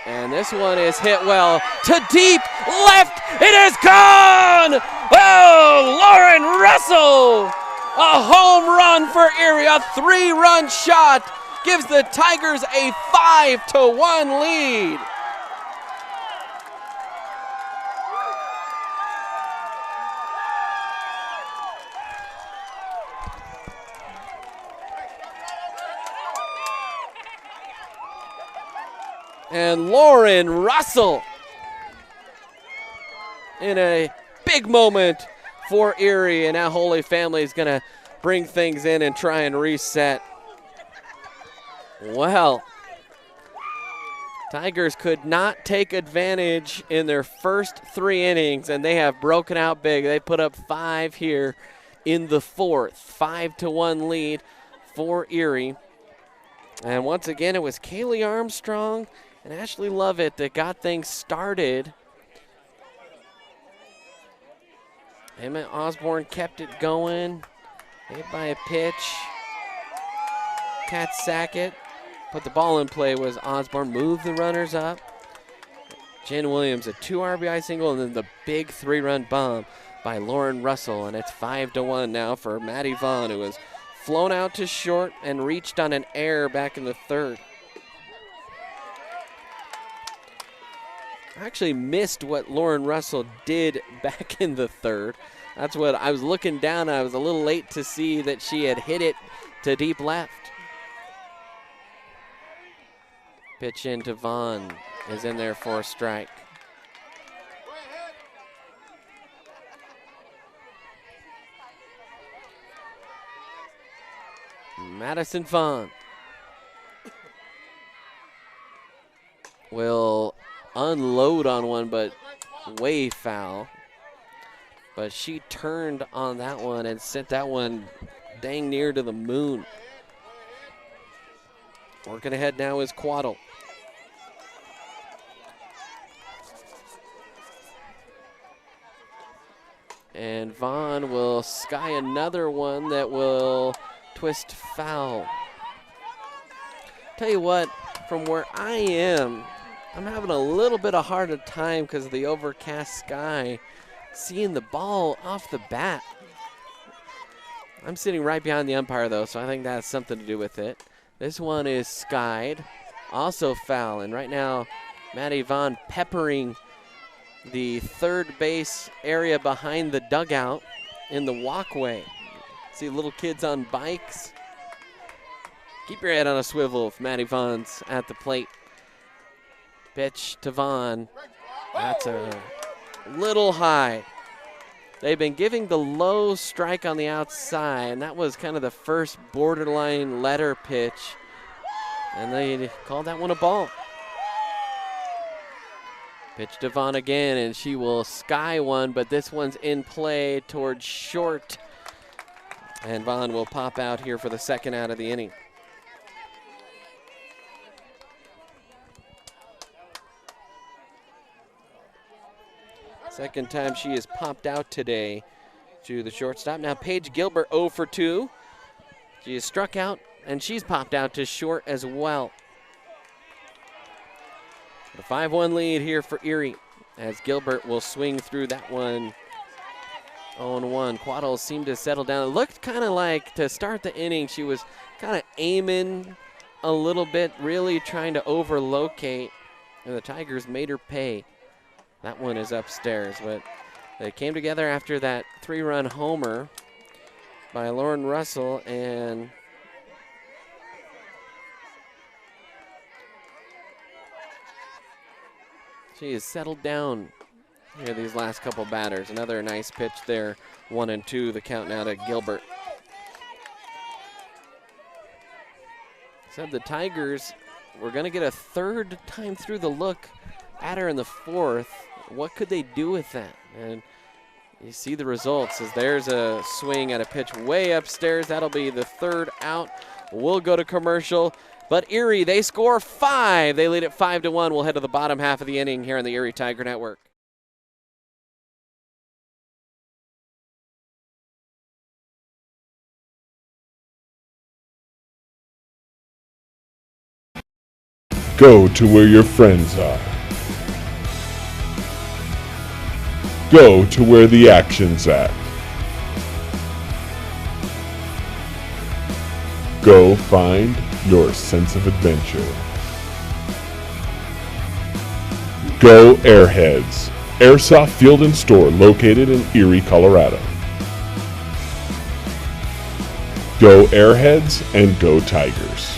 S1: And this one is hit well to deep left. It is gone! Oh, Lauren Russell! A home run for Erie, a 3-run shot gives the Tigers a 5-1 lead. And Lauren Russell in a big moment for Erie, and now Holy Family is going to bring things in and try and reset. Well, Tigers could not take advantage in their first 3 innings, and they have broken out big. They put up 5 here in the 4th. 5-1 lead for Erie. And once again, it was Kaylee Armstrong and Ashley Lovett that got things started. Emma Osborne kept it going. Hit by a pitch. Kat Sackett put the ball in play. Was Osborne, moved the runners up. Jen Williams, a 2 RBI single, and then the big 3-run bomb by Lauren Russell. And it's 5-1 now for Maddie Vaughn, who was flown out to short and reached on an error back in the 3rd. I actually missed what Lauren Russell did back in the 3rd. That's what I was looking down. I was a little late to see that she had hit it to deep left. Pitch into Vaughn is in there for a strike. Madison Vaughn will unload on one, but way foul. But she turned on that one and sent that one dang near to the moon. Working ahead now is Quaddle. And Vaughn will sky another one that will twist foul. Tell you what, from where I am, I'm having a little bit of harder time because of the overcast sky, seeing the ball off the bat. I'm sitting right behind the umpire, though, so I think that has something to do with it. This one is skied, also foul, and right now, Maddie Vaughn peppering the third base area behind the dugout in the walkway. See little kids on bikes. Keep your head on a swivel if Maddie Vaughn's at the plate. Pitch to Vaughn. That's a little high. They've been giving the low strike on the outside, and that was kind of the first borderline letter pitch. And they called that one a ball. Pitch to Vaughn again, and she will sky one, but this one's in play towards short. And Vaughn will pop out here for the second out of the inning. Second time she has popped out today to the shortstop. Now Paige Gilbert 0 for 2. She is struck out, and she's popped out to short as well. The 5-1 lead here for Erie as Gilbert will swing through that one. 0-1. Quaddles seemed to settle down. It looked kind of like to start the inning she was kind of aiming a little bit, really trying to overlocate, and the Tigers made her pay. That one is upstairs, but they came together after that 3-run homer by Lauren Russell, and she has settled down here these last couple batters. Another nice pitch there, 1-2, the count now to Gilbert. Said the Tigers were going to get a third time through the look at her in the fourth. What could they do with that? And you see the results as there's a swing at a pitch way upstairs. That'll be the third out. We'll go to commercial. But Erie, they score 5. They lead it 5-1. We'll head to the bottom half of the inning here on the Erie Tiger Network.
S7: Go to where your friends are. Go to where the action's at. Go find your sense of adventure. Go Airheads, Airsoft Field and Store located in Erie, Colorado. Go Airheads and go Tigers.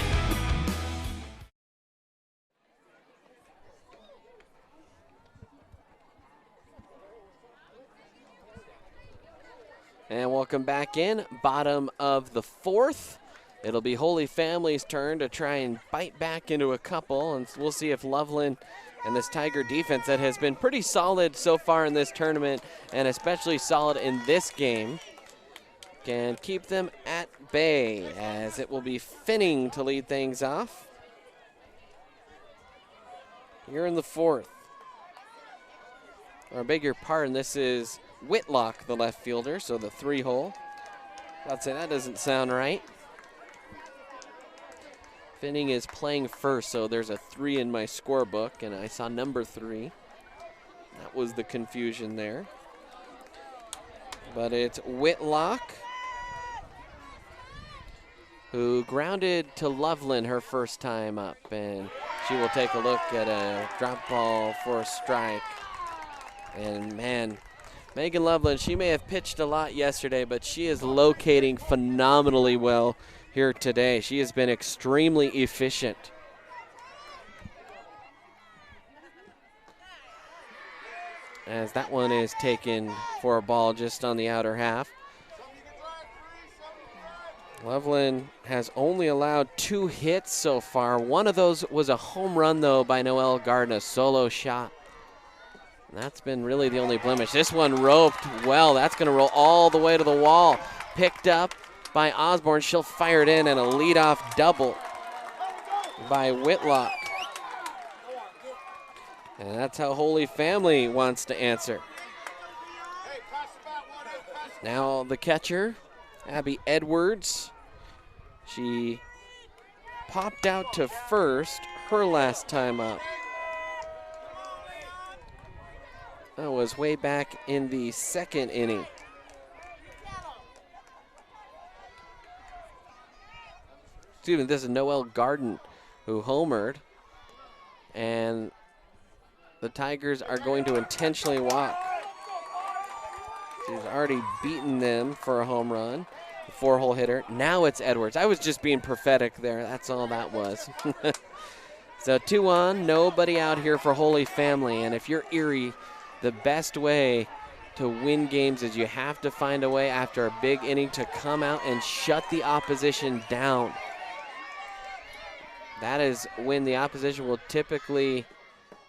S1: And welcome back in, bottom of the fourth. It'll be Holy Family's turn to try and bite back into a couple, and we'll see if Loveland and this Tiger defense that has been pretty solid so far in this tournament, and especially solid in this game, can keep them at bay, as it will be Finning to lead things off here in the fourth. Or I beg your pardon, this is Whitlock, the left fielder, so the 3-hole. I'd say that doesn't sound right. Finning is playing first, so there's a 3 in my scorebook, and I saw number 3. That was the confusion there. But it's Whitlock, who grounded to Loveland her first time up, and she will take a look at a drop ball for a strike. And man, Megan Loveland, she may have pitched a lot yesterday, but she is locating phenomenally well here today. She has been extremely efficient. As that one is taken for a ball just on the outer half. Loveland has only allowed 2 hits so far. One of those was a home run, though, by Noelle Garden, a solo shot. And that's been really the only blemish. This one roped well. That's going to roll all the way to the wall. Picked up by Osborne. She'll fire it in, and a leadoff double by Whitlock. And that's how Holy Family wants to answer. Now the catcher, Abby Edwards. She popped out to first her last time up. That was way back in the second inning. Excuse me, this is Noelle Garden who homered. And the Tigers are going to intentionally walk. She's already beaten them for a home run. The 4-hole hitter. Now it's Edwards. I was just being prophetic there. That's all that was. So 2-on, nobody out here for Holy Family. And if you're Erie, the best way to win games is you have to find a way after a big inning to come out and shut the opposition down. That is when the opposition will typically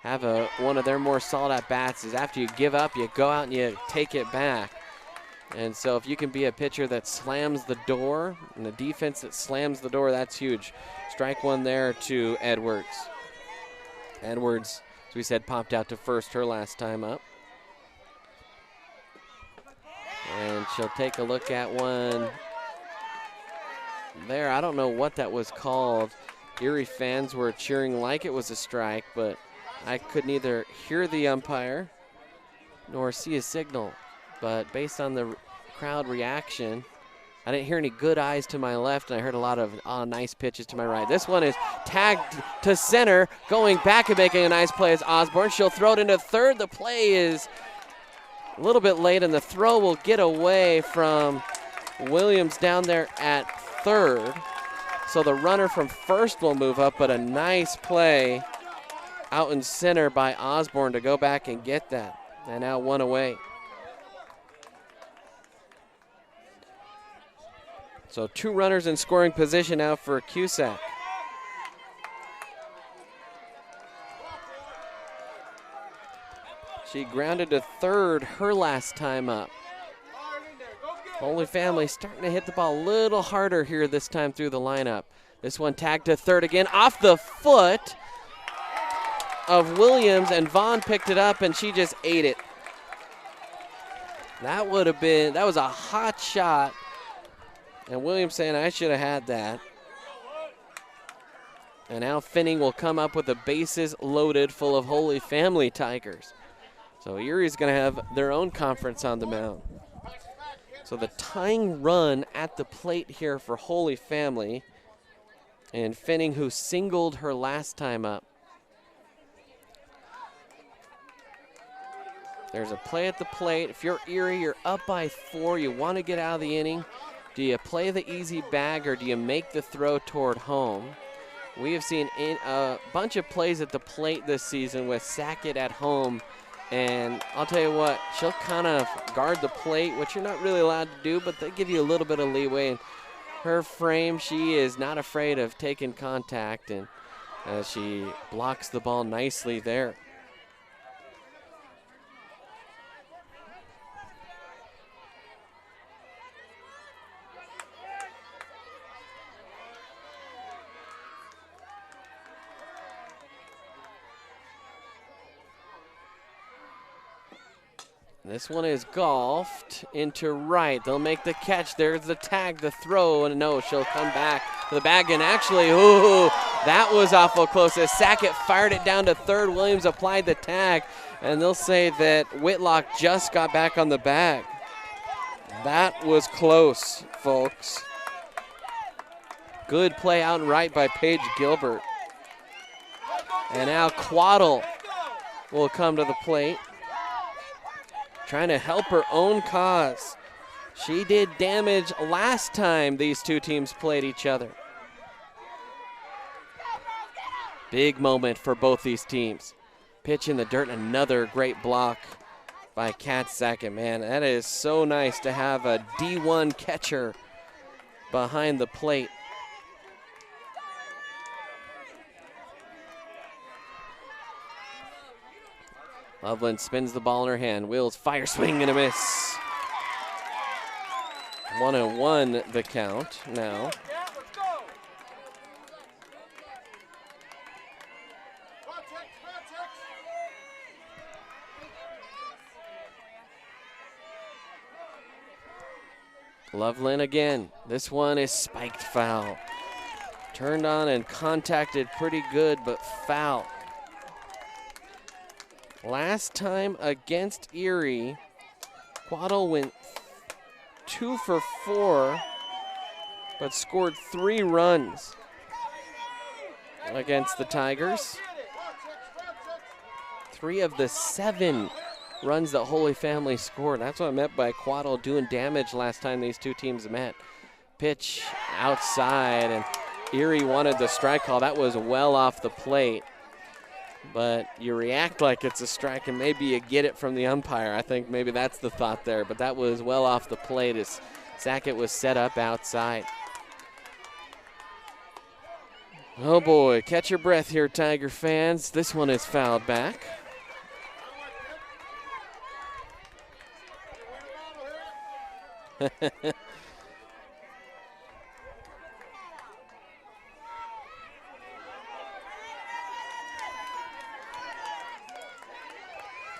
S1: have one of their more solid at-bats, is after you give up, you go out and you take it back. And so if you can be a pitcher that slams the door and a defense that slams the door, that's huge. Strike one there to Edwards. Edwards, as we said, popped out to first her last time up. And she'll take a look at one there. I don't know what that was called. Erie fans were cheering like it was a strike, but I could neither hear the umpire nor see a signal. But based on the crowd reaction, I didn't hear any good eyes to my left, and I heard a lot of nice pitches to my right. This one is tagged to center. Going back and making a nice play is Osborne. She'll throw it into third. The play is a little bit late, and the throw will get away from Williams down there at third. So the runner from first will move up, but a nice play out in center by Osborne to go back and get that. And now one away. So 2 runners in scoring position now for Cusack. She grounded to third her last time up. Holy Family starting to hit the ball a little harder here this time through the lineup. This one tagged to third again, off the foot of Williams, and Vaughn picked it up and she just ate it. That was a hot shot. And Williams saying, I should have had that. And now Finning will come up with the bases loaded full of Holy Family Tigers. So Erie's going to have their own conference on the mound. So the tying run at the plate here for Holy Family. And Finning, who singled her last time up. There's a play at the plate. If you're Erie, you're up by 4. You want to get out of the inning. Do you play the easy bag or do you make the throw toward home? We have seen a bunch of plays at the plate this season with Sackett at home. And I'll tell you what, she'll kind of guard the plate, which you're not really allowed to do, but they give you a little bit of leeway. And her frame, she is not afraid of taking contact, and she blocks the ball nicely there. This one is golfed into right. They'll make the catch. There's the tag, the throw, and no, she'll come back to the bag. And actually, ooh, that was awful close. As Sackett fired it down to third, Williams applied the tag, and they'll say that Whitlock just got back on the bag. That was close, folks. Good play out and right by Paige Gilbert. And now Quaddle will come to the plate, trying to help her own cause. She did damage last time these two teams played each other. Big moment for both these teams. Pitch in the dirt, another great block by Kat Sackett. Man, that is so nice to have a D1 catcher behind the plate. Loveland spins the ball in her hand. Wheels, fire, swing, and a miss. 1-1 the count now. Loveland again. This one is spiked foul. Turned on and contacted pretty good, but foul. Last time against Erie, Quaddle went 2 for 4, but scored 3 runs against the Tigers. 3 of the 7 runs that Holy Family scored. That's what I meant by Quaddle doing damage last time these two teams met. Pitch outside, and Erie wanted the strike call. That was well off the plate. But you react like it's a strike, and maybe you get it from the umpire. I think maybe that's the thought there, but that was well off the plate as Sackett was set up outside. Oh boy, catch your breath here, Tiger fans. This one is fouled back.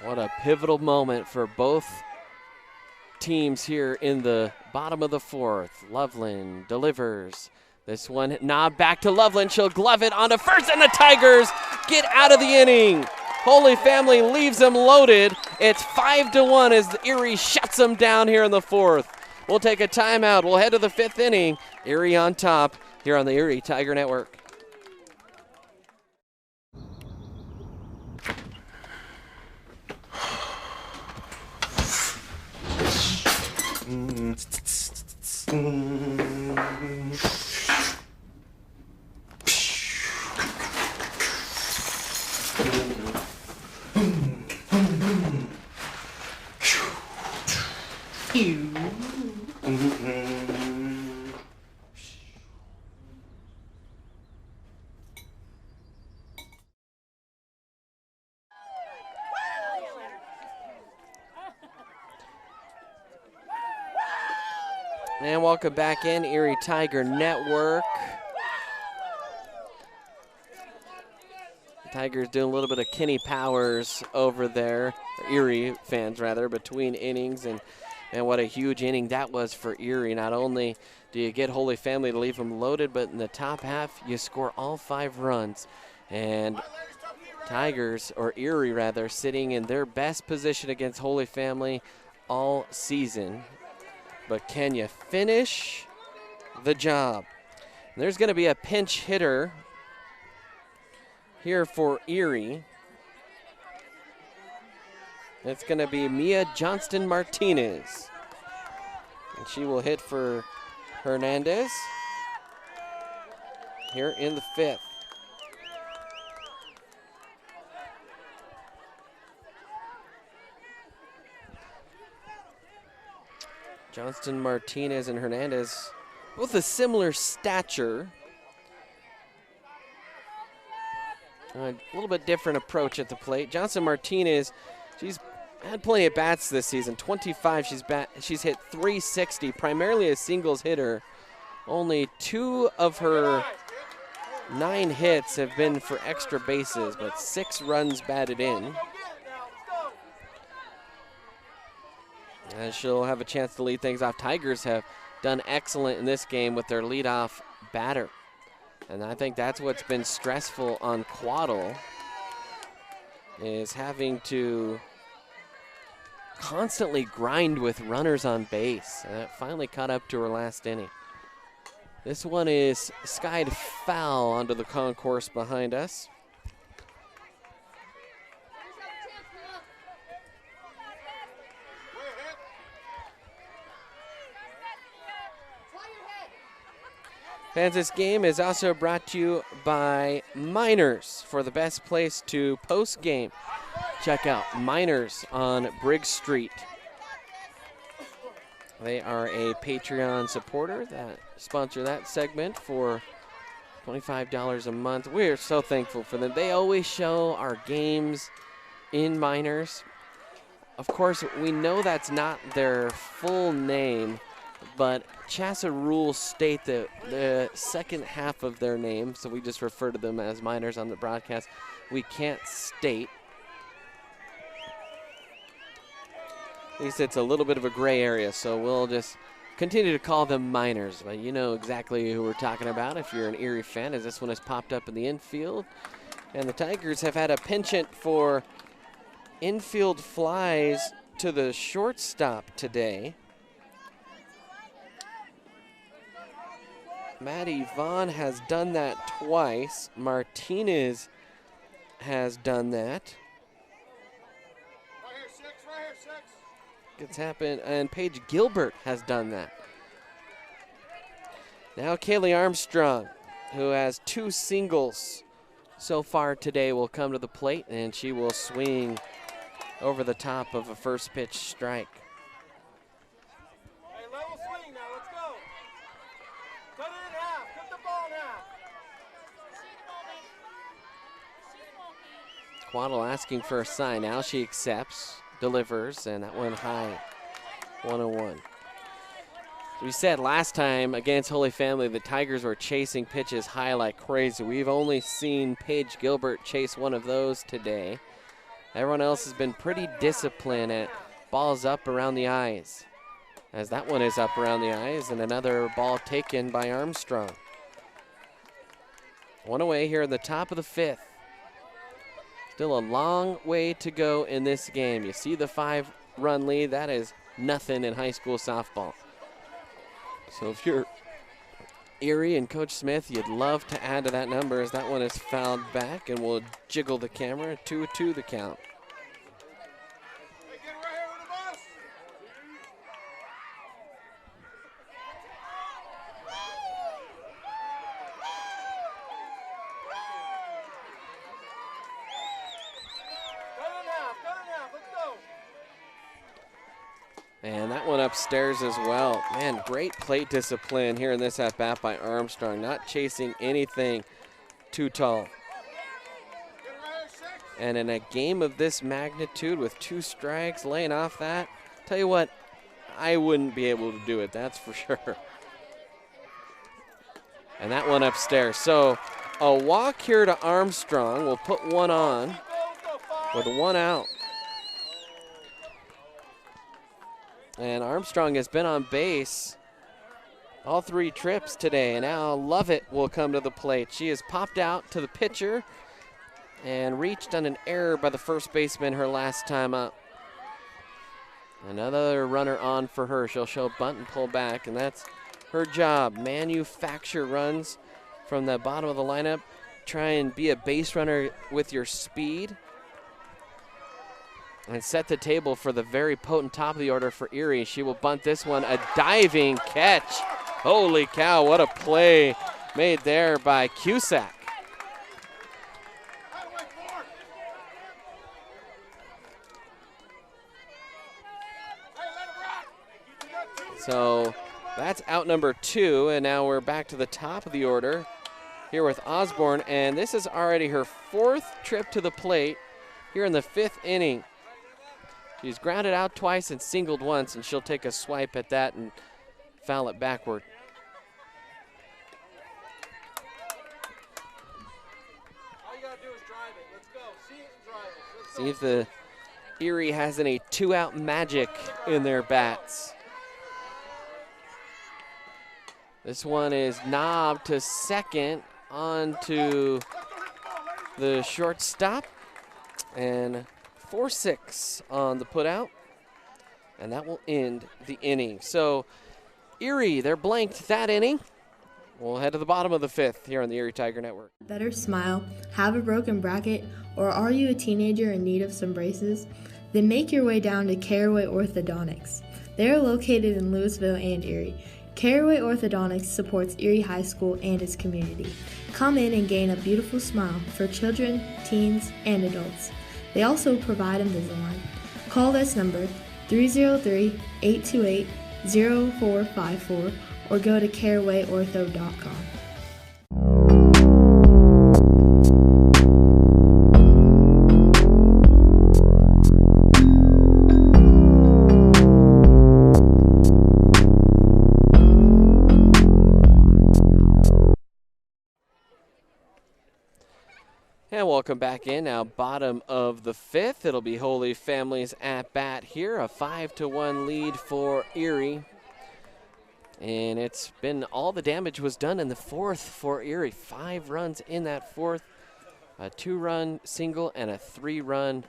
S1: What a pivotal moment for both teams here in the bottom of the fourth. Loveland delivers. This one, knob back to Loveland. She'll glove it onto first, and the Tigers get out of the inning. Holy Family leaves them loaded. It's 5-1 as the Erie shuts them down here in the fourth. We'll take a timeout. We'll head to the fifth inning. Erie on top here on the Erie Tiger Network. And welcome back in, Erie Tiger Network. Tigers doing a little bit of Kenny Powers over there, or Erie fans rather, between innings, and what a huge inning that was for Erie. Not only do you get Holy Family to leave them loaded, but in the top half you score all 5 runs. And Tigers, or Erie rather, sitting in their best position against Holy Family all season. But can you finish the job? And there's going to be a pinch hitter here for Erie. It's going to be Mia Johnston-Martinez. And she will hit for Hernandez here in the fifth. Johnston-Martinez and Hernandez, both a similar stature. A little bit different approach at the plate. Johnston-Martinez, she's had plenty of bats this season. 25, she's hit 360, primarily a singles hitter. Only 2 of her 9 hits have been for extra bases, but 6 runs batted in. And she'll have a chance to lead things off. Tigers have done excellent in this game with their leadoff batter. And I think that's what's been stressful on Quaddle, is having to constantly grind with runners on base. And that finally caught up to her last inning. This one is skied foul onto the concourse behind us. Fans, this game is also brought to you by Miners for the best place to post game. Check out Miners on Briggs Street. They are a Patreon supporter that sponsor that segment for $25 a month. We're so thankful for them. They always show our games in Miners. Of course, we know that's not their full name, but CHSAA rules state that the second half of their name, so we just refer to them as Miners on the broadcast, we can't state. At least it's a little bit of a gray area, so we'll just continue to call them Miners. But you know exactly who we're talking about if you're an Erie fan, as this one has popped up in the infield. And the Tigers have had a penchant for infield flies to the shortstop today. Maddie Vaughn has done that twice. Martinez has done that. It's happened, and Paige Gilbert has done that. Now Kaylee Armstrong, who has 2 singles so far today, will come to the plate, and she will swing over the top of a first pitch strike.
S8: Hey, level swing now, let's go. Cut it in half, cut the ball in half.
S1: Quaddle asking for a sign. Now she accepts, delivers, and that went high. 101. We said last time against Holy Family, the Tigers were chasing pitches high like crazy. We've only seen Paige Gilbert chase one of those today. Everyone else has been pretty disciplined at balls up around the eyes, as that one is up around the eyes, and another ball taken by Armstrong. One away here in the top of the 5th. Still a long way to go in this game. You see the 5-run lead. That is nothing in high school softball. So if you're Erie and Coach Smith, you'd love to add to that number, as that one is fouled back, and we'll jiggle the camera. 2-2 the count. And that one upstairs as well. Man, great plate discipline here in this at-bat by Armstrong, not chasing anything too tall. And in a game of this magnitude with 2 strikes, laying off that, tell you what, I wouldn't be able to do it, that's for sure. And that one upstairs. So a walk here to Armstrong. We'll put one on with 1 out. And Armstrong has been on base all 3 trips today, and now Lovett will come to the plate. She has popped out to the pitcher and reached on an error by the first baseman her last time up. Another runner on for her. She'll show bunt and pull back, and that's her job. Manufacture runs from the bottom of the lineup. Try and be a base runner with your speed, and set the table for the very potent top of the order for Erie. She will bunt this one, a diving catch. Holy cow, what a play made there by Cusack. So that's out number 2, and now we're back to the top of the order here with Osborne, and this is already her 4th trip to the plate here in the 5th inning. She's grounded out twice and singled once, and she'll take a swipe at that and foul it backward.
S8: All you gotta do is drive it. Let's go. See it and drive it. Let's
S1: See if the Erie has any 2-out magic in their bats. This one is knobbed to second, on to the shortstop, and 4-6 on the putout, and that will end the inning. So Erie, they're blanked that inning. We'll head to the bottom of the 5th here on the Erie Tiger Network.
S2: Better smile, have a broken bracket, or are you a teenager in need of some braces? Then make your way down to Caraway Orthodontics. They are located in Louisville and Erie. Caraway Orthodontics supports Erie High School and its community. Come in and gain a beautiful smile for children, teens, and adults. They also provide Invisalign. Call this number 303-828-0454 or go to carawayortho.com.
S1: And welcome back in. Now bottom of the 5th. It'll be Holy Family's at bat here. A 5-1 lead for Erie. And it's been, all the damage was done in the 4th for Erie. 5 runs in that 4th. A 2-run single and a 3-run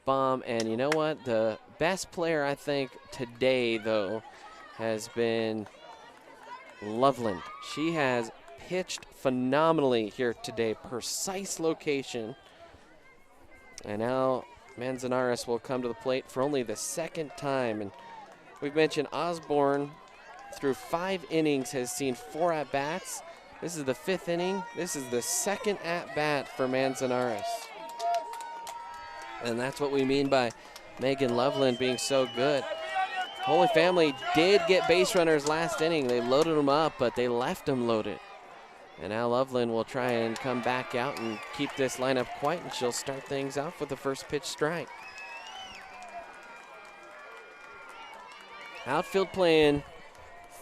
S1: bomb. And you know what? The best player, I think, today, though, has been Loveland. She has pitched phenomenally here today. Precise location. And now Manzanares will come to the plate for only the 2nd time. And we've mentioned Osborne through 5 innings has seen 4 at-bats. This is the 5th inning. This is the 2nd at-bat for Manzanares. And that's what we mean by Megan Loveland being so good. Holy Family did get base runners last inning. They loaded them up, but they left them loaded. And now Loveland will try and come back out and keep this lineup quiet, and she'll start things off with the first pitch strike. Outfield playing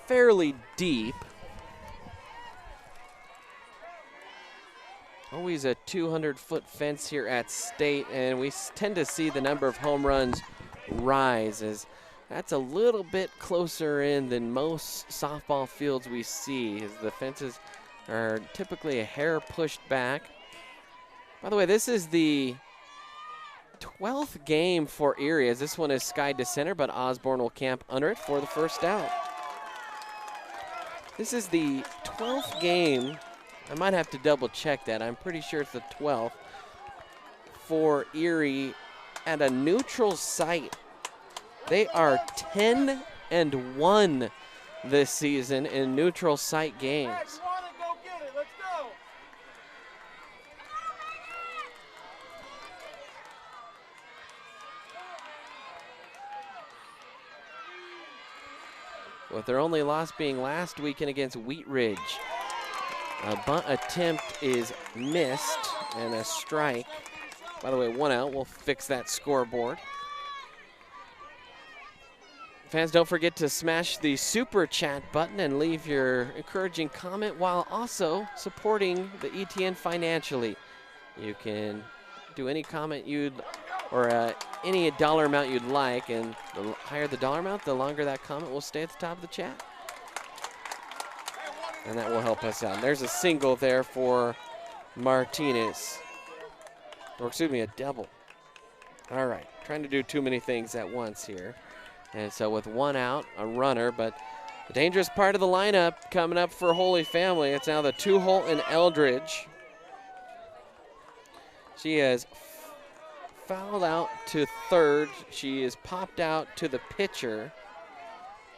S1: fairly deep. Always a 200-foot fence here at State, and we tend to see the number of home runs rise, as that's a little bit closer in than most softball fields we see, as the fences are typically a hair pushed back. By the way, this is the 12th game for Erie, as this one is skied to center, but Osborne will camp under it for the first out. This is the 12th game. I might have to double check that. I'm pretty sure it's the 12th for Erie at a neutral site. They are 10-1 this season in neutral site games. With their only loss being last weekend against Wheat Ridge. A bunt attempt is missed and a strike. By the way, 1 out. We'll fix that scoreboard. Fans, don't forget to smash the super chat button and leave your encouraging comment while also supporting the ETN financially. You can do any comment or any dollar amount you'd like, and the higher the dollar amount, the longer that comment will stay at the top of the chat. And that will help us out. There's a single there for Martinez. Or excuse me, a double. All right, trying to do too many things at once here. And so with 1 out, a runner, but the dangerous part of the lineup coming up for Holy Family. It's now the 2-hole in Eldridge. She has fouled out to third. She is popped out to the pitcher.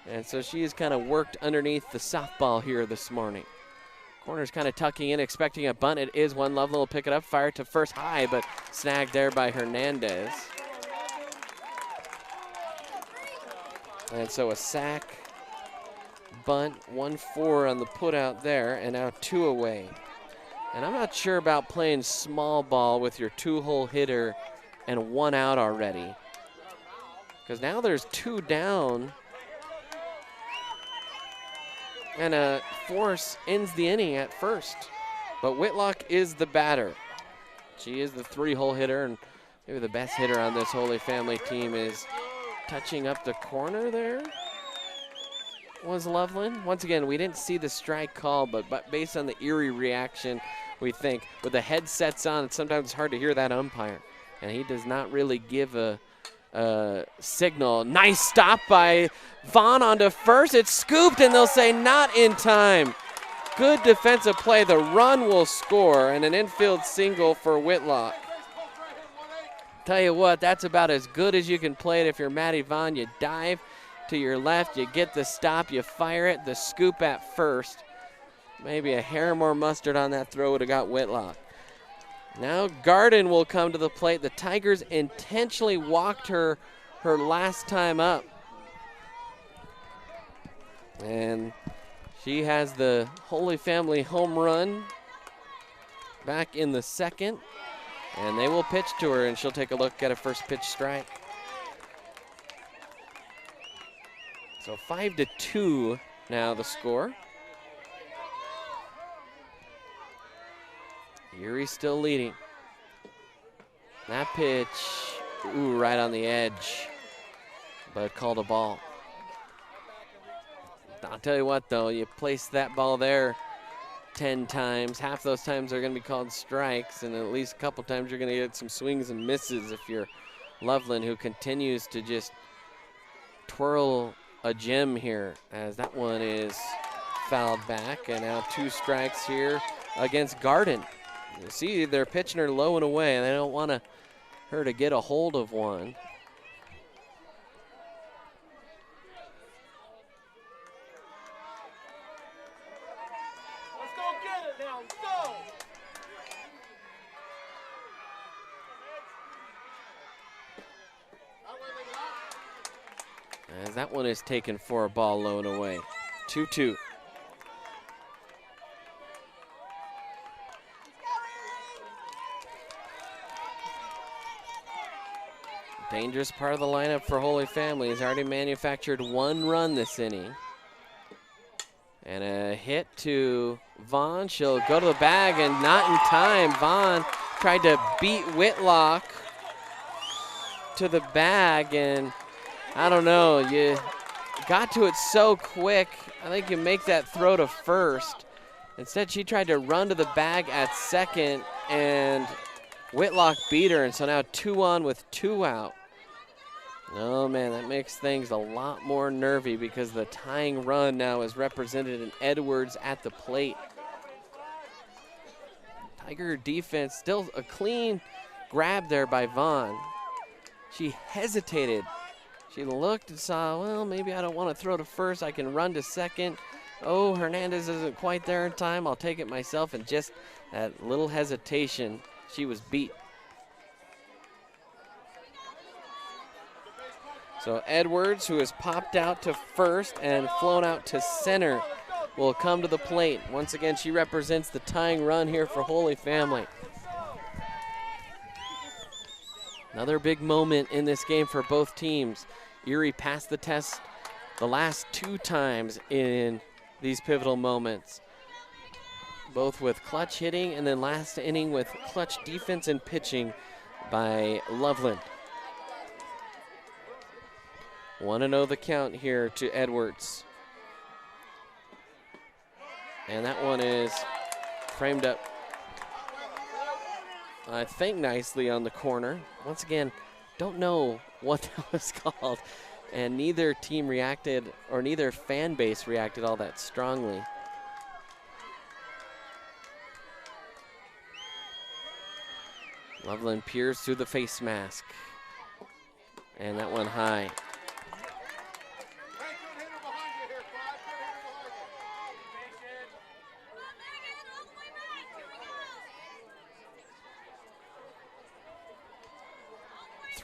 S1: And so she has kind of worked underneath the softball here this morning. Corner's kind of tucking in, expecting a bunt. It is one. Loveland will pick it up, fire to first high, but snagged there by Hernandez. And so a sack, bunt, 1-4 on the put out there, and now 2 away. And I'm not sure about playing small ball with your 2-hole hitter and 1 out already, because now there's 2 down. And a force ends the inning at first. But Whitlock is the batter. She is the 3-hole hitter, and maybe the best hitter on this Holy Family team is touching up the corner there. Was Loveland. Once again, we didn't see the strike call, but based on the Erie reaction, we think with the headsets on, sometimes it's hard to hear that umpire. And he does not really give a signal. Nice stop by Vaughn onto first. It's scooped, and they'll say not in time. Good defensive play. The run will score, and an infield single for Whitlock. Tell you what, that's about as good as you can play it if you're Maddie Vaughn. You dive to your left, you get the stop, you fire it, the scoop at first. Maybe a hair more mustard on that throw would have got Whitlock. Now Garden will come to the plate. The Tigers intentionally walked her last time up. And she has the Holy Family home run back in the second. And they will pitch to her, and she'll take a look at a first pitch strike. So 5-2 now the score. Erie still leading. That pitch, ooh, right on the edge, but called a ball. I'll tell you what, though, you place that ball there 10 times, half those times are going to be called strikes, and at least a couple times you're going to get some swings and misses if you're Loveland, who continues to just twirl a gem here, as that one is fouled back, and now 2 strikes here against Garden. You see, they're pitching her low and away, and they don't want her to get a hold of one.
S8: Let's go get it now. Let's go.
S1: As that one is taken for a ball low and away. 2-2. Dangerous part of the lineup for Holy Family has already manufactured 1 run this inning. And a hit to Vaughn. She'll go to the bag and not in time. Vaughn tried to beat Whitlock to the bag, and I don't know, you got to it so quick. I think you make that throw to first. Instead, she tried to run to the bag at second, and Whitlock beat her, and so now 2 on with 2 out. Oh man, that makes things a lot more nervy because the tying run now is represented in Edwards at the plate. Tiger defense, still a clean grab there by Vaughn. She hesitated. She looked and saw, well, maybe I don't want to throw to first. I can run to second. Oh, Hernandez isn't quite there in time. I'll take it myself, and just that little hesitation, she was beat. So Edwards, who has popped out to first and flown out to center, will come to the plate. Once again, she represents the tying run here for Holy Family. Another big moment in this game for both teams. Erie passed the test the last 2 times in these pivotal moments, both with clutch hitting and then last inning with clutch defense and pitching by Loveland. 1-0 the count here to Edwards. And that one is framed up, I think, nicely on the corner. Once again, don't know what that was called, and neither team reacted, or neither fan base reacted all that strongly. Loveland peers through the face mask, and that one high.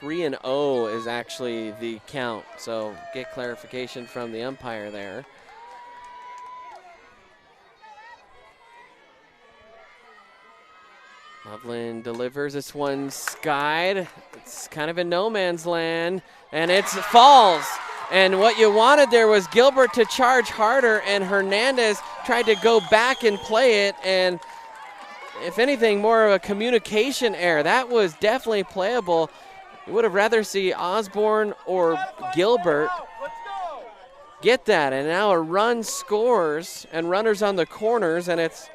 S1: 3-0 is actually the count, so get clarification from the umpire there. Loveland delivers. This one skied. It's kind of in no man's land, and it falls. And what you wanted there was Gilbert to charge harder, and Hernandez tried to go back and play it, and if anything, more of a communication error. That was definitely playable. You would have rather see Osborne or Gilbert get that, and now a run scores and runners on the corners, and it's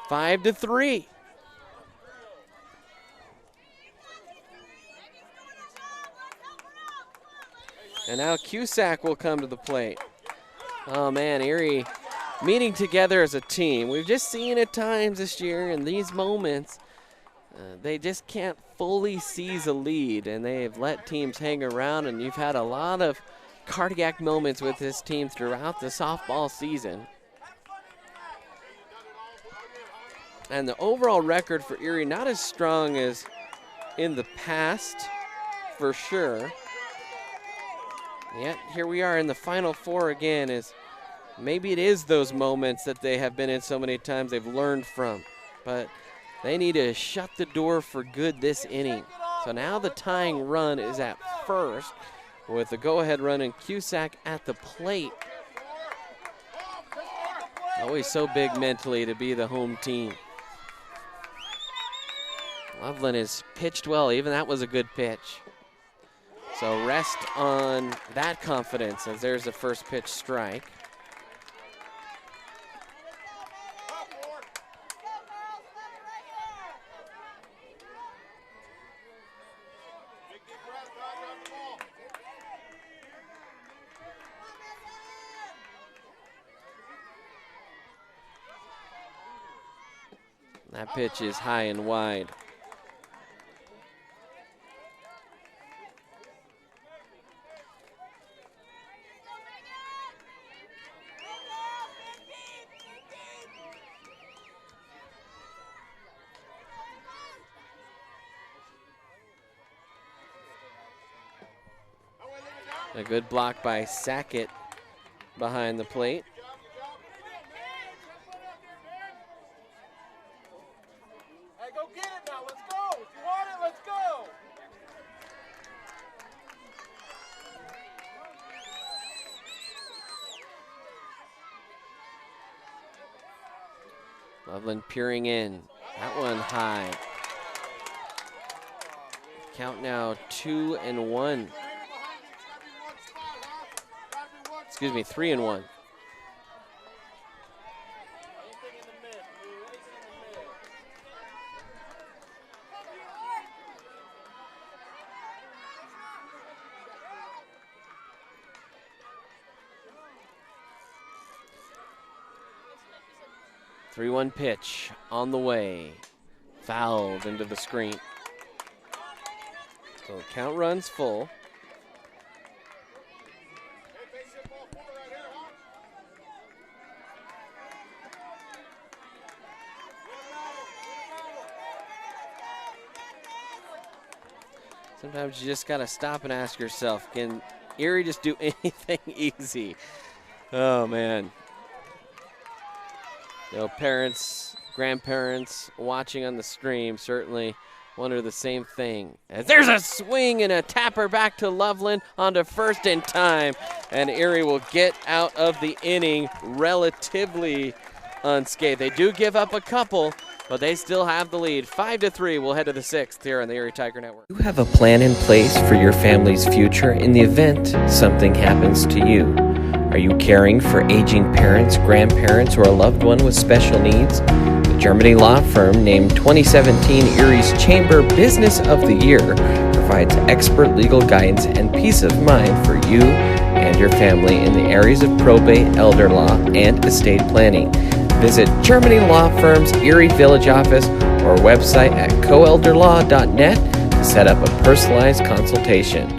S1: 5-3. And now Cusack will come to the plate. Oh man, Erie meeting together as a team. We've just seen at times this year in these moments, they just can't fully seize a lead, and they've let teams hang around, and you've had a lot of cardiac moments with this team throughout the softball season. And the overall record for Erie, not as strong as in the past, for sure. Yet here we are in the Final Four again. Is maybe it is those moments that they have been in so many times they've learned from, but they need to shut the door for good this inning. So now the tying run is at first with the go-ahead run and Cusack at the plate. Always so big mentally to be the home team. Loveland has pitched well. Even that was a good pitch. So rest on that confidence as there's the first pitch strike. That pitch is high and wide. A good block by Sackett behind the plate.
S8: Hey, go get it now. Let's go. If you want it, let's go.
S1: Loveland peering in. That one high. Count now 2-1. Excuse me, 3-1. Three-one pitch on the way. Fouled into the screen. So the count runs full. Sometimes you just got to stop and ask yourself, can Erie just do anything easy? Oh, man. You know, parents, grandparents watching on the stream certainly wonder the same thing. As there's a swing and a tapper back to Loveland onto first in time, and Erie will get out of the inning relatively unscathed. They do give up a couple, but they still have the lead. 5-3. We'll head to the sixth here on the Erie Tiger Network.
S5: You have a plan in place for your family's future in the event something happens to you. Are you caring for aging parents, grandparents, or a loved one with special needs? The Germany law firm named 2017 Erie's Chamber Business of the Year provides expert legal guidance and peace of mind for you and your family in the areas of probate, elder law, and estate planning. Visit Germany Law Firm's Erie Village office or website at coelderlaw.net to set up a personalized consultation.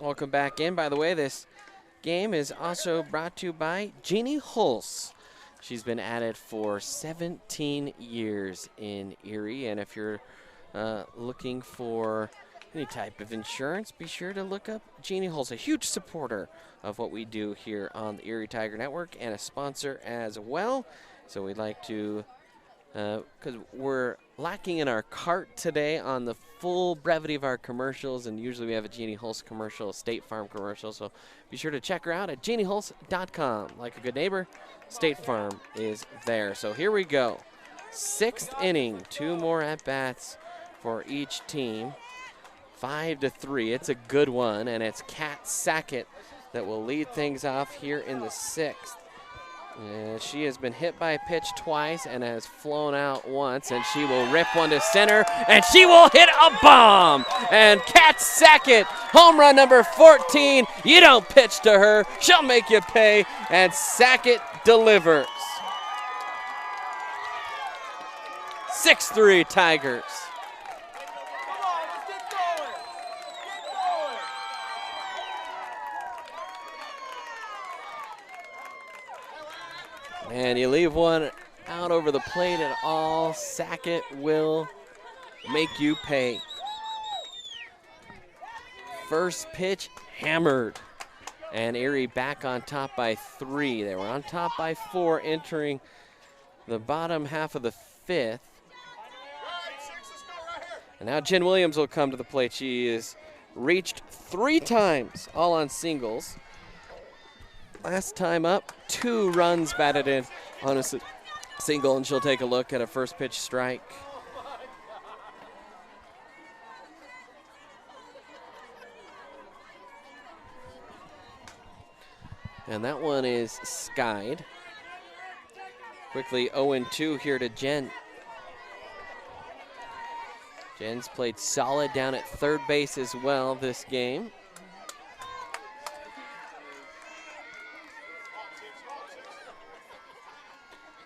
S1: Welcome back in. By the way, this game is also brought to you by Jeannie Hulse. She's been at it for 17 years in Erie, and if you're looking for any type of insurance, be sure to look up Jeannie Hulse, a huge supporter of what we do here on the Erie Tiger Network and a sponsor as well. So we'd like to, because we're lacking in our cart today on the full brevity of our commercials, and usually we have a Jeannie Hulse commercial, a State Farm commercial, so be sure to check her out at JeannieHulse.com. Like a good neighbor, State Farm is there. So here we go. Sixth inning, 2 more at-bats for each team. 5-3, it's a good one, and it's Kat Sackett that will lead things off here in the sixth. She has been hit by a pitch twice and has flown out once, and she will rip one to center, and she will hit a bomb! And Kat Sackett, home run number 14. You don't pitch to her, she'll make you pay, and Sackett delivers. 6-3 Tigers. And you leave one out over the plate at all, Sackett will make you pay. First pitch hammered. And Erie back on top by 3. They were on top by 4 entering the bottom half of the fifth. And now Jen Williams will come to the plate. She is reached 3 times, all on singles. Last time up, 2 runs batted in on a single, and she'll take a look at a first pitch strike. And that one is skied. Quickly 0-2 here to Jen. Jen's played solid down at third base as well this game.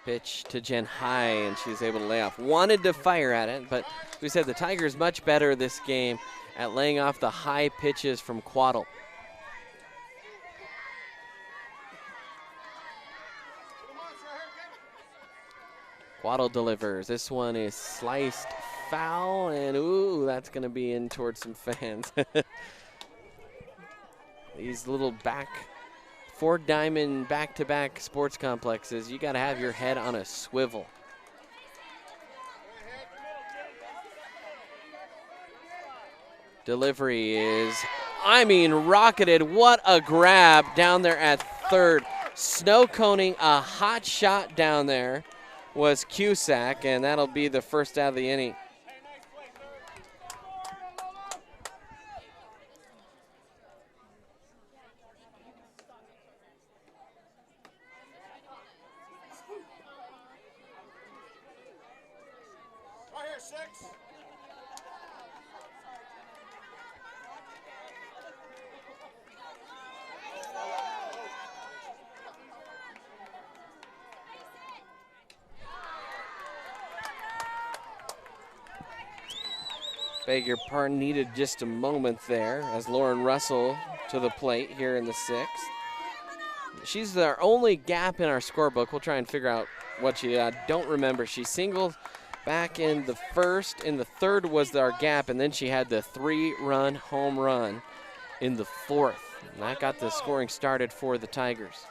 S1: Pitch to Jen high, and she's able to lay off. Wanted to fire at it, but we said the Tigers much better this game at laying off the high pitches from Quaddle. Quaddle delivers. This one is sliced foul, and ooh, that's going to be in towards some fans. These little 4-diamond back-to-back sports complexes, you got to have your head on a swivel. Delivery is I mean, rocketed. What a grab down there at third. Snow coning a hot shot down there was Cusack, and that'll be the first out of the inning.
S8: Right here, 6.
S1: Beg your pardon, needed just a moment there as Lauren Russell to the plate here in the 6th. She's our only gap in our scorebook. We'll try and figure out what she don't remember. She singled back in the 1st. In the 3rd was our gap, and then she had the 3-run home run in the 4th. And that got the scoring started for the Tigers.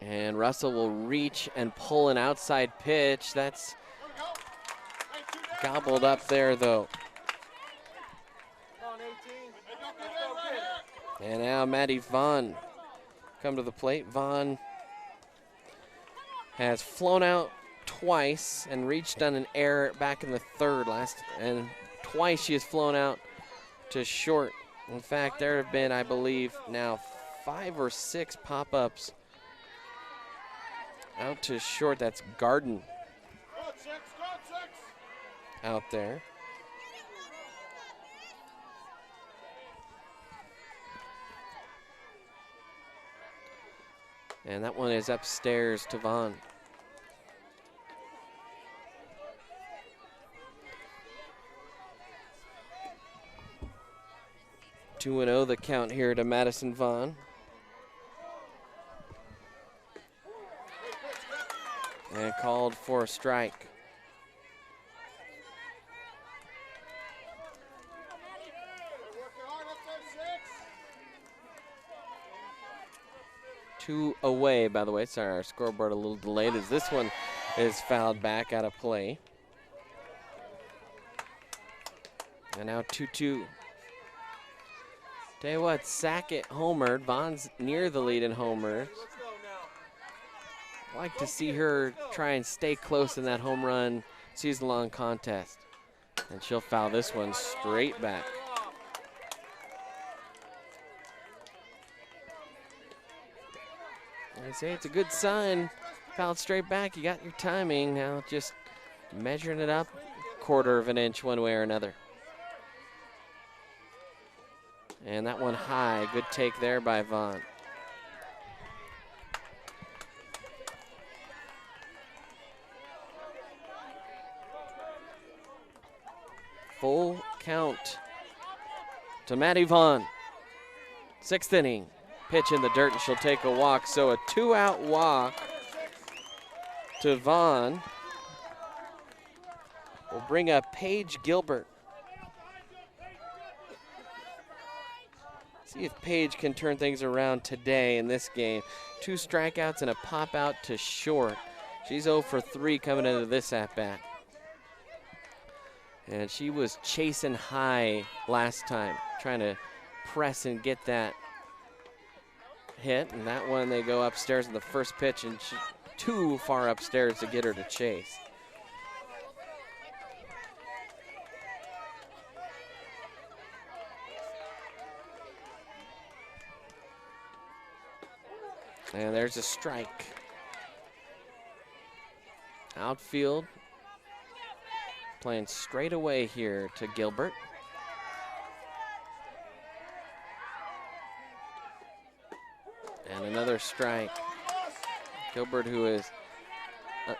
S1: And Russell will reach and pull an outside pitch. That's gobbled up there, though. And now Maddie Vaughn come to the plate. Vaughn has flown out twice and reached on an error back in the 3rd and twice she has flown out to short. In fact, there have been, I believe, now 5 or 6 pop-ups out to short. That's Garden out there. And that one is upstairs to Vaughn. Two and 0 the count here to Madison Vaughn. And called for a strike. Two away, by the way. Sorry, our scoreboard a little delayed as this one is fouled back out of play. And now 2-2. Tell you what, Sackett homered. Vaughn's near the lead in homers. I like to see her try and stay close in that home run season-long contest. And she'll foul this one straight back. I say it's a good sign. Fouled straight back. You got your timing. Now just measuring it up, 1/4 of an inch one way or another. And that one high. Good take there by Vaughn. Full count to Maddie Vaughn. 6th inning. Pitch in the dirt and she'll take a walk. So a 2-out walk to Vaughn will bring up Paige Gilbert. See if Paige can turn things around today in this game. 2 strikeouts and a pop out to short. She's 0 for 3 coming into this at-bat. And she was chasing high last time, trying to press and get that hit. And that one, they go upstairs in the first pitch, and she, too far upstairs to get her to chase. And there's a strike. Outfield playing straight away here to Gilbert. And another strike. Gilbert, who has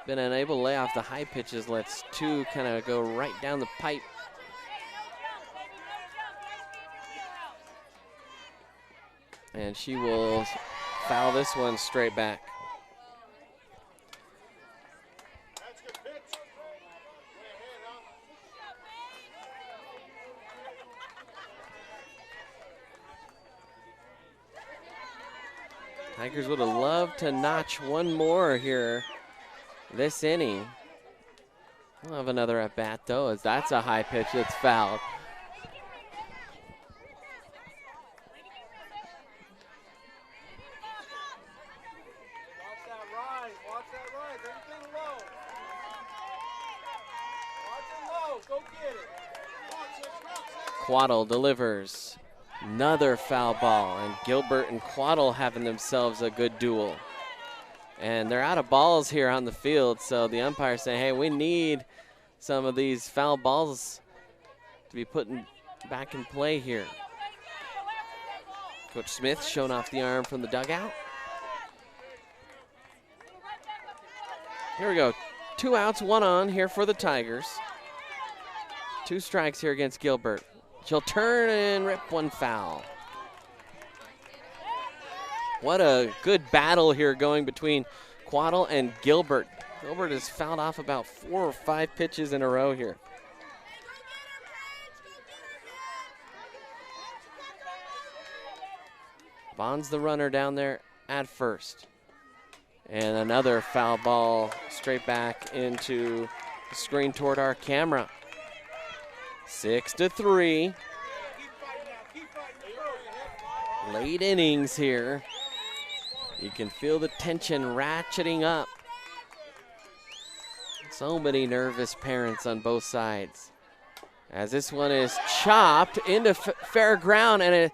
S1: been unable to lay off the high pitches, lets 2 kind of go right down the pipe. And she will foul this one straight back. Tigers would have loved to notch one more here this inning. We'll have another at bat though, as that's a high pitch that's fouled.
S8: strike. Everything low. Watch it low. Go get it.
S1: Quaddle delivers another foul ball, and Gilbert and Quaddle having themselves a good duel. And they're out of balls here on the field, so the umpire's saying, hey, we need some of these foul balls to be put back in play here. Coach Smith showing off the arm from the dugout. Here we go. 2 outs, 1 on here for the Tigers. 2 strikes here against Gilbert. She'll turn and rip one foul. What a good battle here going between Quaddle and Gilbert. Gilbert has fouled off about 4 or 5 pitches in a row here. Bond's the runner down there at first. And another foul ball straight back into the screen toward our camera. 6-3. Late innings here. You can feel the tension ratcheting up. So many nervous parents on both sides. As this one is chopped into fair ground, and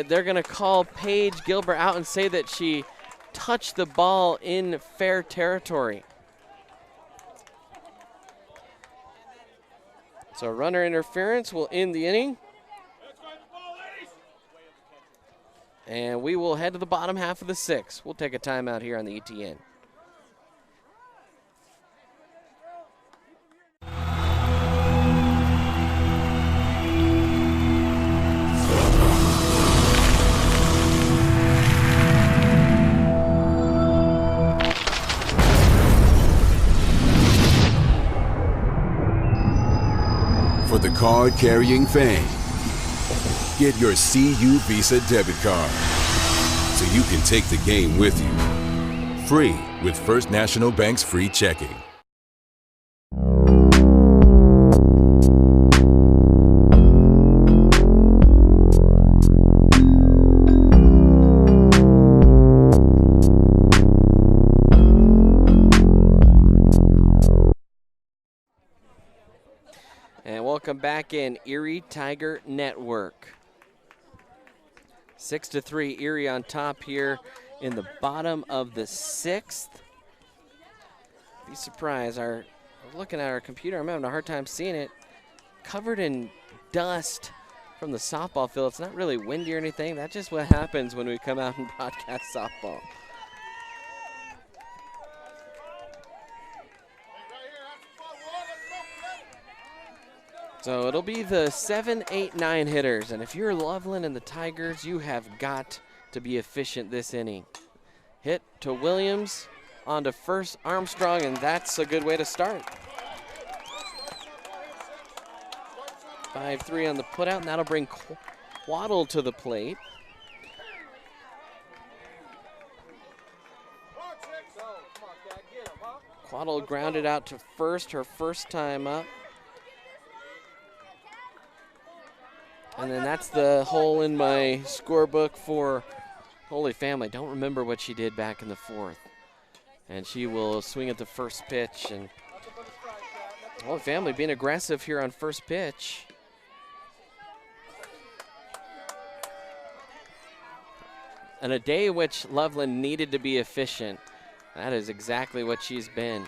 S1: they're going to call Paige Gilbert out and say that she touched the ball in fair territory. So runner interference will end the inning. And we will head to the bottom half of the 6th. We'll take a timeout here on the ETN.
S4: For the card-carrying fan, get your CU Visa debit card so you can take the game with you. Free with First National Bank's free checking.
S1: And welcome back in Erie Tiger Network. 6-3, Erie on top here in the bottom of the 6th. Be surprised. Looking at our computer, I'm having a hard time seeing it. Covered in dust from the softball field. It's not really windy or anything. That's just what happens when we come out and broadcast softball. So it'll be the 7, 8, 9 hitters. And if you're Loveland and the Tigers, you have got to be efficient this inning. Hit to Williams, on to first Armstrong, and that's a good way to start. 5-3 on the putout, and that'll bring Quaddle to the plate. Quaddle grounded out to first, her first time up. And then that's the hole in my scorebook for Holy Family. Don't remember what she did back in the 4th. And she will swing at the first pitch. And Holy Family being aggressive here on first pitch. And a day in which Loveland needed to be efficient. That is exactly what she's been.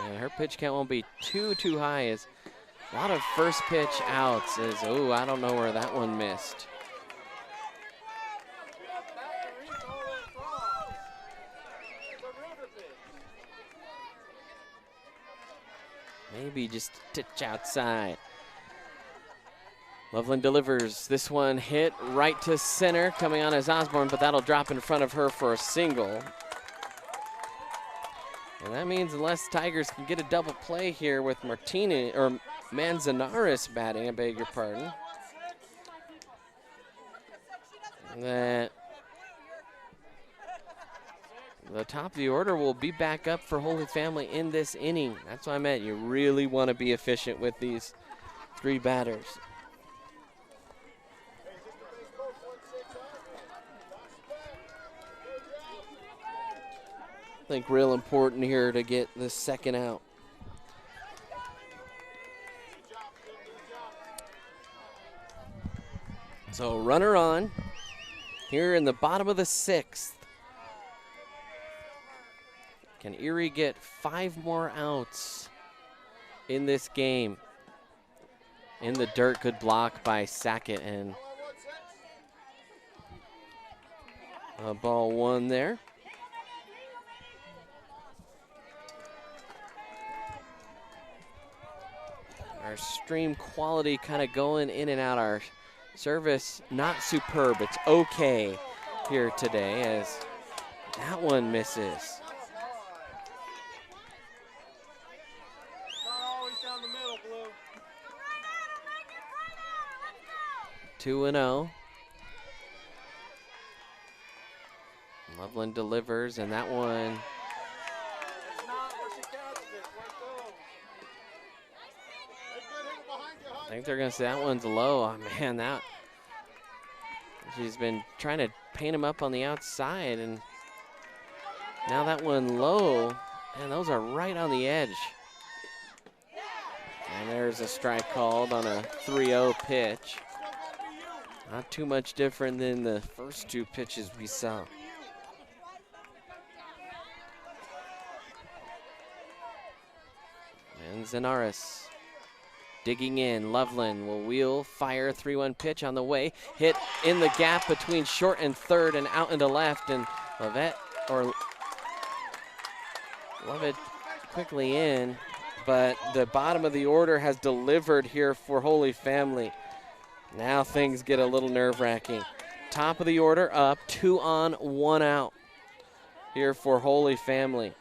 S1: And her pitch count won't be too high. As a lot of first pitch outs. I don't know where that one missed. Maybe just a titch outside. Loveland delivers this one, hit right to center, coming on as Osborne, but that'll drop in front of her for a single. And that means unless Tigers can get a double play here with Martinez, or Manzanares batting, I beg your pardon, that the top of the order will be back up for Holy Family in this inning. That's what I meant. You really want to be efficient with these 3 batters.
S5: I think real important here to get the second out. So runner on here in the bottom of the 6th. Can Erie get 5 more outs in this game? In the dirt, good block by Sackett, and a ball 1 there. Our stream quality kind of going in and out. Our service not superb, it's okay here today as that one misses.
S8: Not always down the middle, Blue.
S5: 2-0. Loveland delivers, and that one,
S8: It's not where she catches it. Let's go. Hey, good hit behind you,
S5: I
S8: Hunt.
S5: think they're gonna say that one's low. Oh man, that, she's been trying to paint him up on the outside, and now that one low, and those are right on the edge. And there's a strike called on a 3-0 pitch. Not too much different than the first 2 pitches we saw. And Zanaris digging in. Loveland will wheel, fire, 3-1 pitch on the way. Hit in the gap between short and third and out into left. And Lovett quickly in. But the bottom of the order has delivered here for Holy Family. Now things get a little nerve-wracking. Top of the order up, 2 on, 1 out here for Holy Family.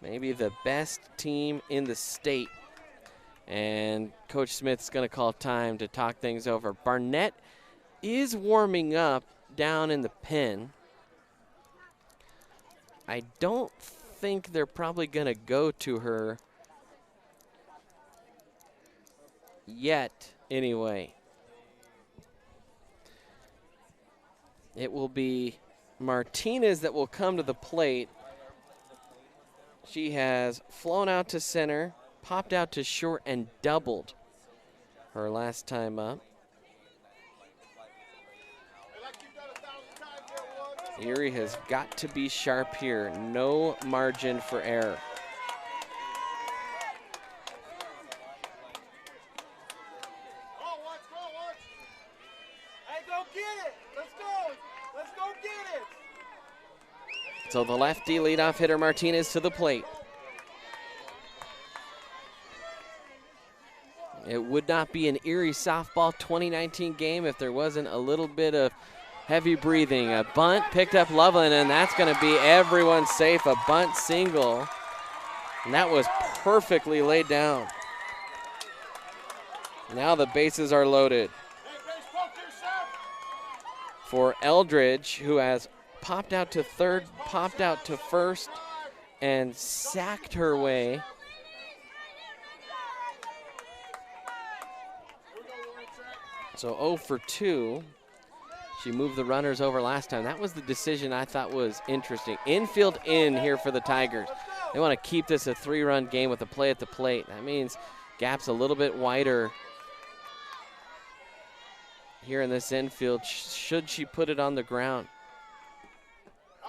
S5: Maybe the best team in the state. And Coach Smith's going to call time to talk things over. Barnett is warming up down in the pen. I don't think they're probably going to go to her yet anyway. It will be Martinez that will come to the plate. She has flown out to center, popped out to short, and doubled her last time up. Erie has got to be sharp here. No margin for error.
S8: Hey, go get it. Let's go. Let's go get it.
S5: So the lefty leadoff hitter Martinez to the plate. It would not be an Erie softball 2019 game if there wasn't a little bit of heavy breathing. A bunt picked up Loveland, and that's going to be everyone safe. A bunt single, and that was perfectly laid down. Now the bases are loaded for Eldridge, who has popped out to third, popped out to first, and sacked her way. So 0 for 2. She moved the runners over last time. That was the decision I thought was interesting. Infield in here for the Tigers. They want to keep this a 3-run game with a play at the plate. That means gap's a little bit wider here in this infield, should she put it on the ground.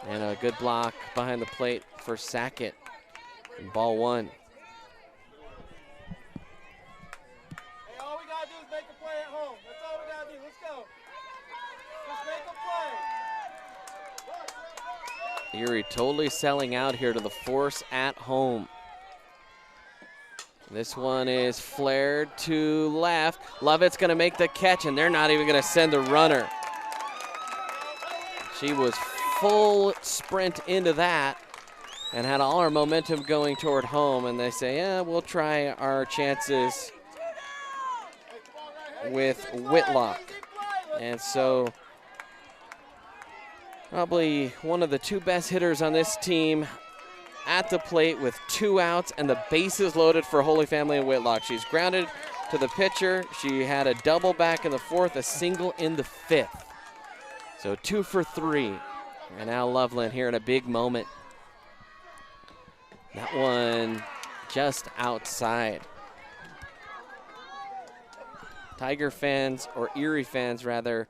S5: And a good block behind the plate for Sackett. And ball 1.
S8: Hey, all we got to do is make a play at home. That's all we got to do. Let's go. Just make a play.
S5: Erie totally selling out here to the force at home. This one is flared to left. Lovett's going to make the catch, and they're not even going to send the runner. She was full sprint into that and had all her momentum going toward home, and they say, yeah, we'll try our chances with Whitlock. And so probably one of the 2 best hitters on this team at the plate with 2 outs and the bases loaded for Holy Family and Whitlock. She's grounded to the pitcher. She had a double back in the 4th, a single in the 5th. So 2 for 3. And now Loveland here in a big moment.
S1: That one just outside. Tiger fans, or Erie fans rather,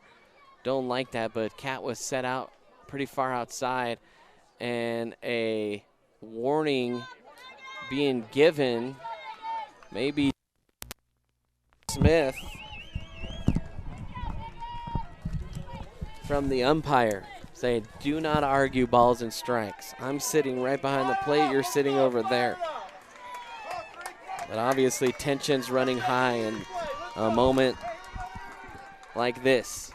S1: don't like that, but Cat was set out pretty far outside, and a warning being given, maybe Smith, from the umpire, saying, do not argue balls and strikes. I'm sitting right behind the plate, you're sitting over there. But obviously tension's running high in a moment like this.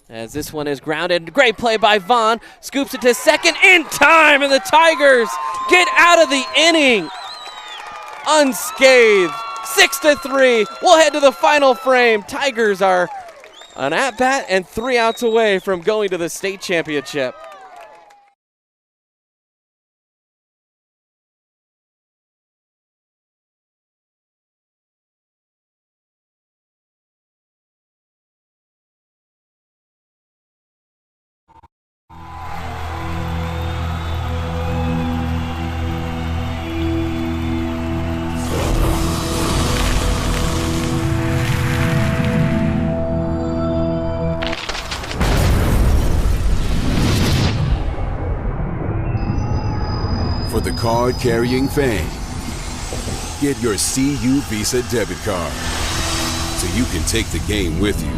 S1: As this one is grounded, great play by Vaughn, scoops it to second in time, and the Tigers get out of the inning unscathed. 6-3, we'll head to the final frame. Tigers are an at-bat and 3 outs away from going to the state championship.
S4: For the card-carrying fan, get your CU Visa debit card so you can take the game with you.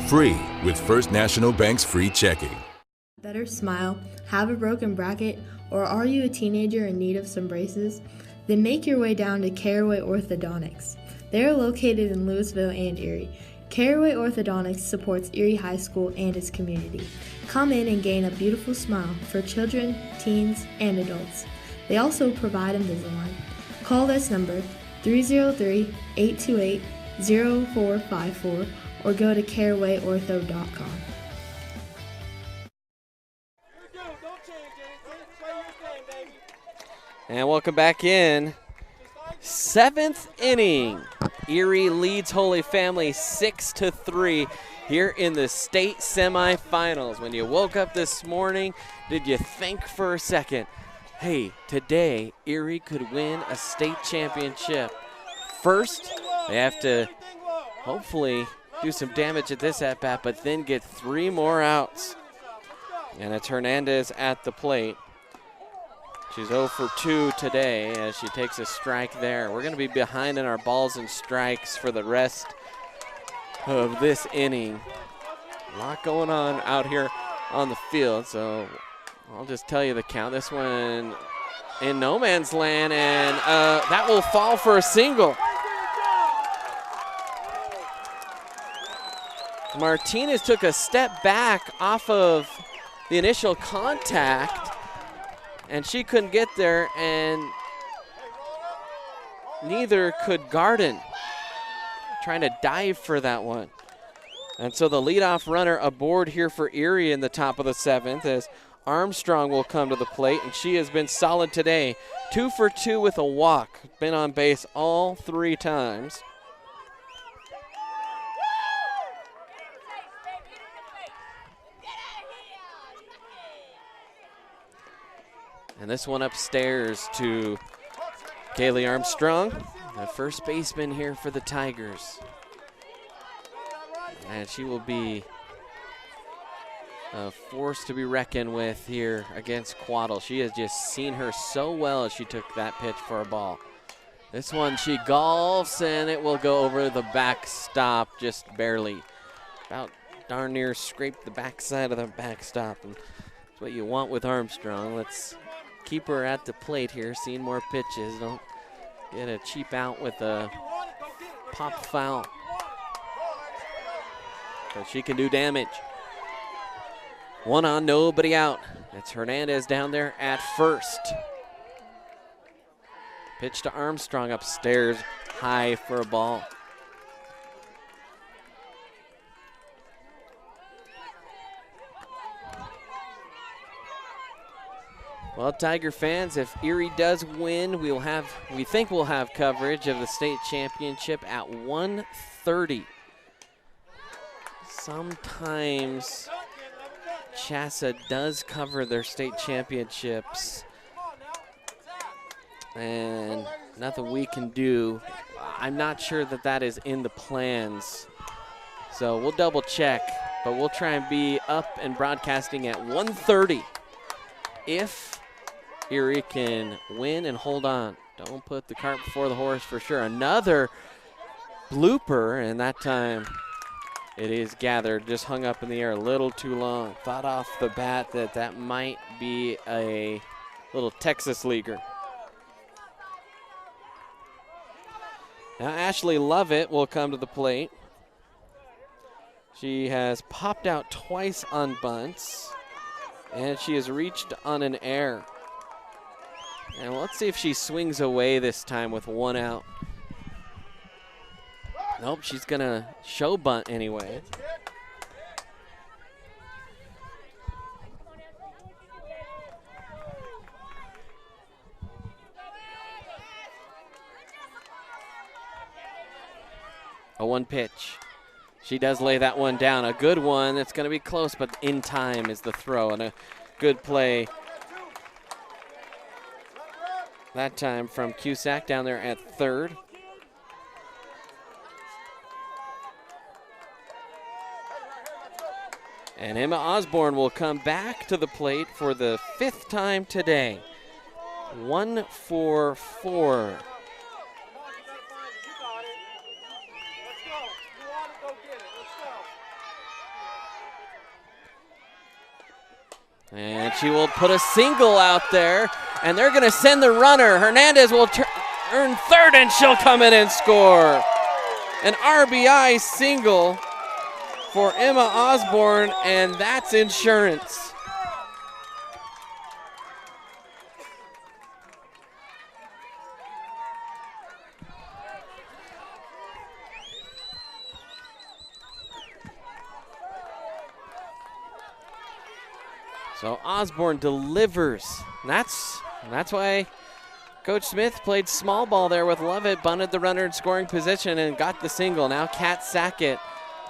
S4: Free with First National Bank's free checking.
S2: Better smile, have a broken bracket, or are you a teenager in need of some braces? Then make your way down to Caraway Orthodontics. They are located in Louisville and Erie. Caraway Orthodontics supports Erie High School and its community. Come in and gain a beautiful smile for children, teens, and adults. They also provide Invisalign. Call this number 303-828-0454 or go to carawayortho.com.
S1: And welcome back in. 7th inning. Erie leads Holy Family 6-3 here in the state semifinals. When you woke up this morning, did you think for a second, hey, today Erie could win a state championship? First, they have to hopefully do some damage at this at-bat, but then get 3 more outs. And it's Hernandez at the plate. She's 0 for 2 today as she takes a strike there. We're going to be behind in our balls and strikes for the rest of this inning. A lot going on out here on the field, so I'll just tell you the count. This one in no man's land, and that will fall for a single. Martinez took a step back off of the initial contact, and she couldn't get there, and neither could Garden, trying to dive for that one. And so the leadoff runner aboard here for Erie in the top of the 7th as Armstrong will come to the plate, and she has been solid today. 2 for 2 with a walk, been on base all 3 times. And this one upstairs to Kaylee Armstrong, the first baseman here for the Tigers. And she will be a force to be reckoned with here against Quaddle. She has just seen her so well as she took that pitch for a ball. This one she golfs, and it will go over the backstop just barely. About darn near scraped the backside of the backstop. And that's what you want with Armstrong. Let's keep her at the plate here, seeing more pitches. Don't get a cheap out with a pop foul. But she can do damage. 1 on, nobody out. It's Hernandez down there at first. Pitch to Armstrong upstairs, high for a ball. Well, Tiger fans, if Erie does win, we think we'll have coverage of the state championship at 1:30. Sometimes CHSAA does cover their state championships And nothing we can do. I'm not sure that that is in the plans. So we'll double check, but we'll try and be up and broadcasting at 1:30 if Erie can win and hold on. Don't put the cart before the horse for sure. Another blooper, and that time it is gathered, just hung up in the air a little too long. Thought off the bat that that might be a little Texas leaguer. Now Ashley Lovett will come to the plate. She has popped out twice on bunts, and she has reached on an error. And let's see if she swings away this time with one out. Nope, she's gonna show bunt anyway. A 1 pitch. She does lay that one down. A good one. It's going to be close, but in time is the throw, and a good play that time from Cusack down there at third. And Emma Osborne will come back to the plate for the 5th time today. 1 for 4. And she will put a single out there, and they're going to send the runner. Hernandez will turn third, and she'll come in and score. An RBI single for Emma Osborne, and that's insurance. So Osborne delivers. That's why Coach Smith played small ball there with Lovett, bunted the runner in scoring position and got the single. Now Kat Sackett,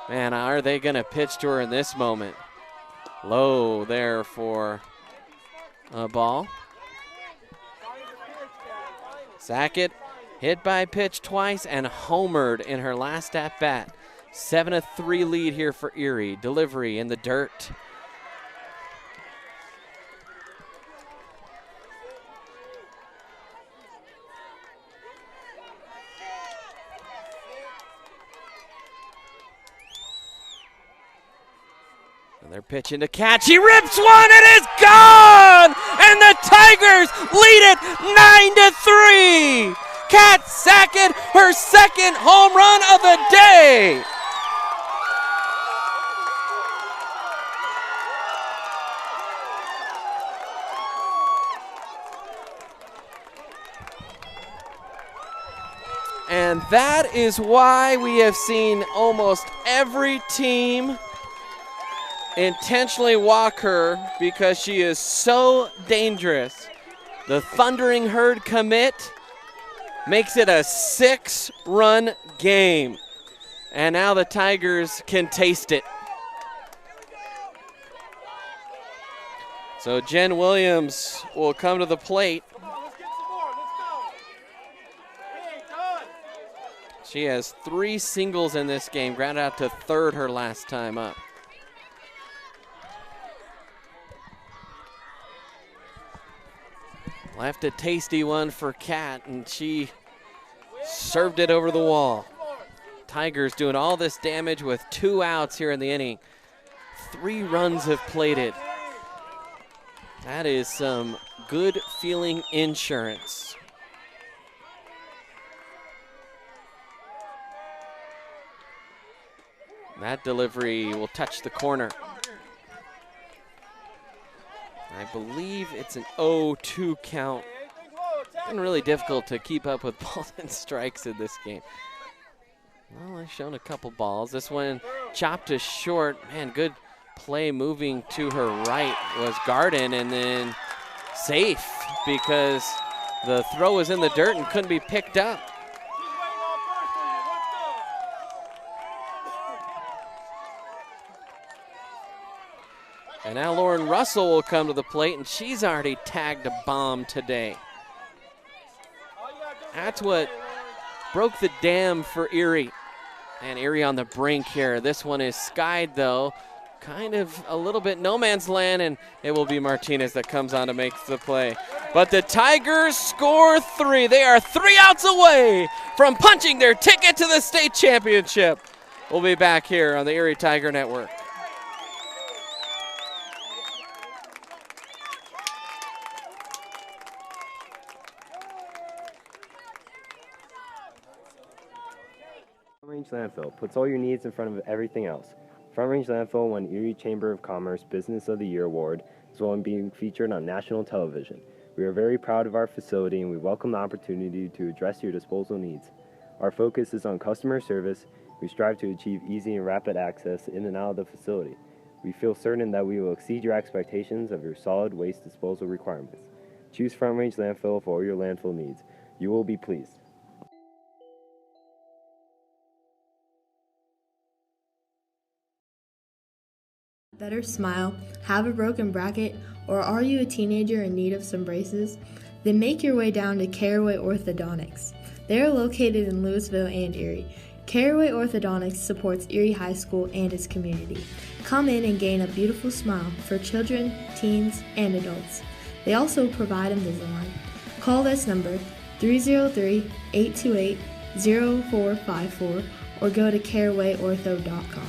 S1: man, are they going to pitch to her in this moment? Low there for a ball. Sackett hit by pitch twice and homered in her last at bat. 7-3 lead here for Erie. Delivery in the dirt. They're pitching to catch. He rips one. It is gone! And the Tigers lead it 9-3. Kat Sackett, her 2nd home run of the day. And that is why we have seen almost every team intentionally walk her, because she is so dangerous. The Thundering Herd commit makes it a 6-run game. And now the Tigers can taste it. So Jen Williams will come to the plate. She has 3 singles in this game, grounded out to third her last time up. Left a tasty one for Kat, and she served it over the wall. Tigers doing all this damage with 2 outs here in the inning. 3 runs have plated. That is some good feeling insurance. That delivery will touch the corner. I believe it's an 0-2 count. It's been really difficult to keep up with balls and strikes in this game. Well, I've shown a couple balls. This one chopped to short. Man, good play moving to her right was Garden, and then safe because the throw was in the dirt and couldn't be picked up. And now Lauren Russell will come to the plate, and she's already tagged a bomb today. That's what broke the dam for Erie. And Erie on the brink here. This one is skied, though. Kind of a little bit no man's land, and it will be Martinez that comes on to make the play. But the Tigers score 3. They are 3 outs away from punching their ticket to the state championship. We'll be back here on the Erie Tiger Network.
S3: Front Range Landfill puts all your needs in front of everything else. Front Range Landfill won Erie Chamber of Commerce Business of the Year Award, as well as being featured on national television. We are very proud of our facility, and we welcome the opportunity to address your disposal needs. Our focus is on customer service. We strive to achieve easy and rapid access in and out of the facility. We feel certain that we will exceed your expectations of your solid waste disposal requirements. Choose Front Range Landfill for all your landfill needs. You will be pleased.
S2: Better smile, have a broken bracket, or are you a teenager in need of some braces? Then make your way down to Caraway Orthodontics. They are located in Louisville and Erie. Caraway Orthodontics supports Erie High School and its community. Come in and gain a beautiful smile for children, teens, and adults. They also provide Invisalign. Call this number 303-828-0454 or go to carawayortho.com.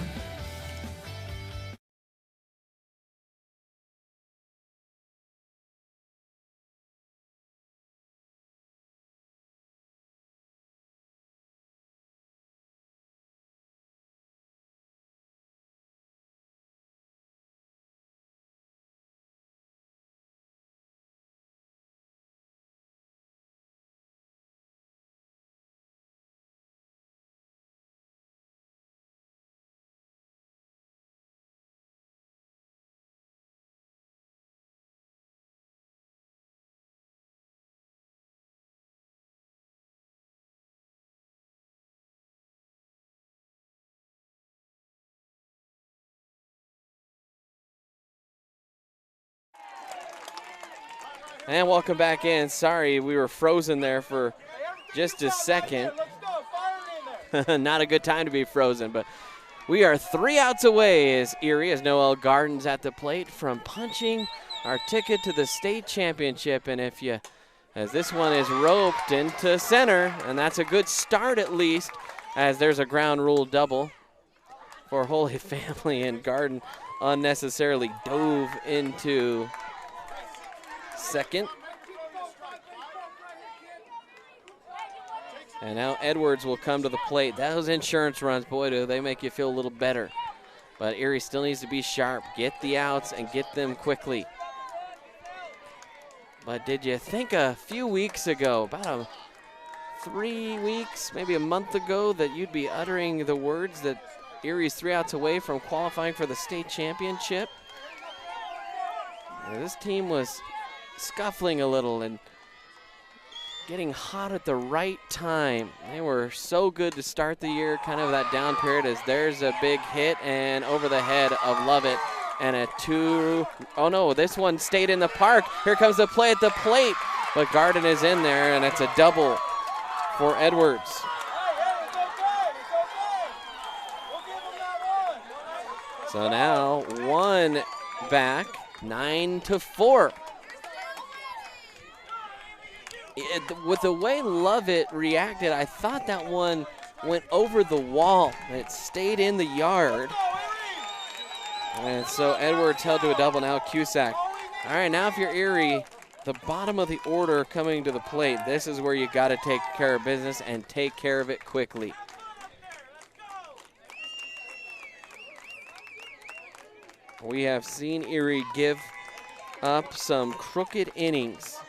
S1: And welcome back in. Sorry, we were frozen there for just a second. Not a good time to be frozen, but we are 3 outs away as Erie, as Noel Garden's at the plate, from punching our ticket to the state championship. And as this one is roped into center, and that's a good start at least, as there's a ground rule double for Holy Family, and Garden unnecessarily dove into second. And now Edwards will come to the plate. Those insurance runs, boy, do they make you feel a little better. But Erie still needs to be sharp, get the outs, and get them quickly. But did you think a few weeks ago, about 3 weeks, maybe a month ago, that you'd be uttering the words that Erie's 3 outs away from qualifying for the state championship? Now, this team was scuffling a little and getting hot at the right time. They were so good to start the year, kind of that down period, as there's a big hit and over the head of Lovett, and a 2. Oh no, this one stayed in the park. Here comes the play at the plate, but Garden is in there, and it's a double for Edwards. So now 1 back, 9-4. With the way Lovett reacted, I thought that one went over the wall. It stayed in the yard. And so Edwards held to a double. Now Cusack. All right, now if you're Erie, the bottom of the order coming to the plate, this is where you got to take care of business and take care of it quickly. We have seen Erie give up some crooked innings.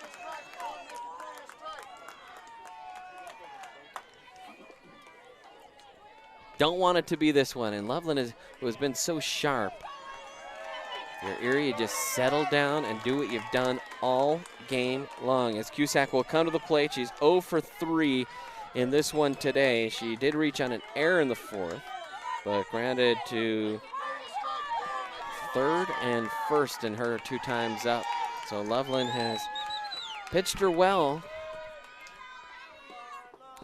S1: Don't want it to be this one, and Loveland has been so sharp. Your Erie, you just settle down and do what you've done all game long. As Cusack will come to the plate, she's 0 for 3 in this one today. She did reach on an error in the 4th, but grounded to 3rd and 1st in her 2 times up. So Loveland has pitched her well.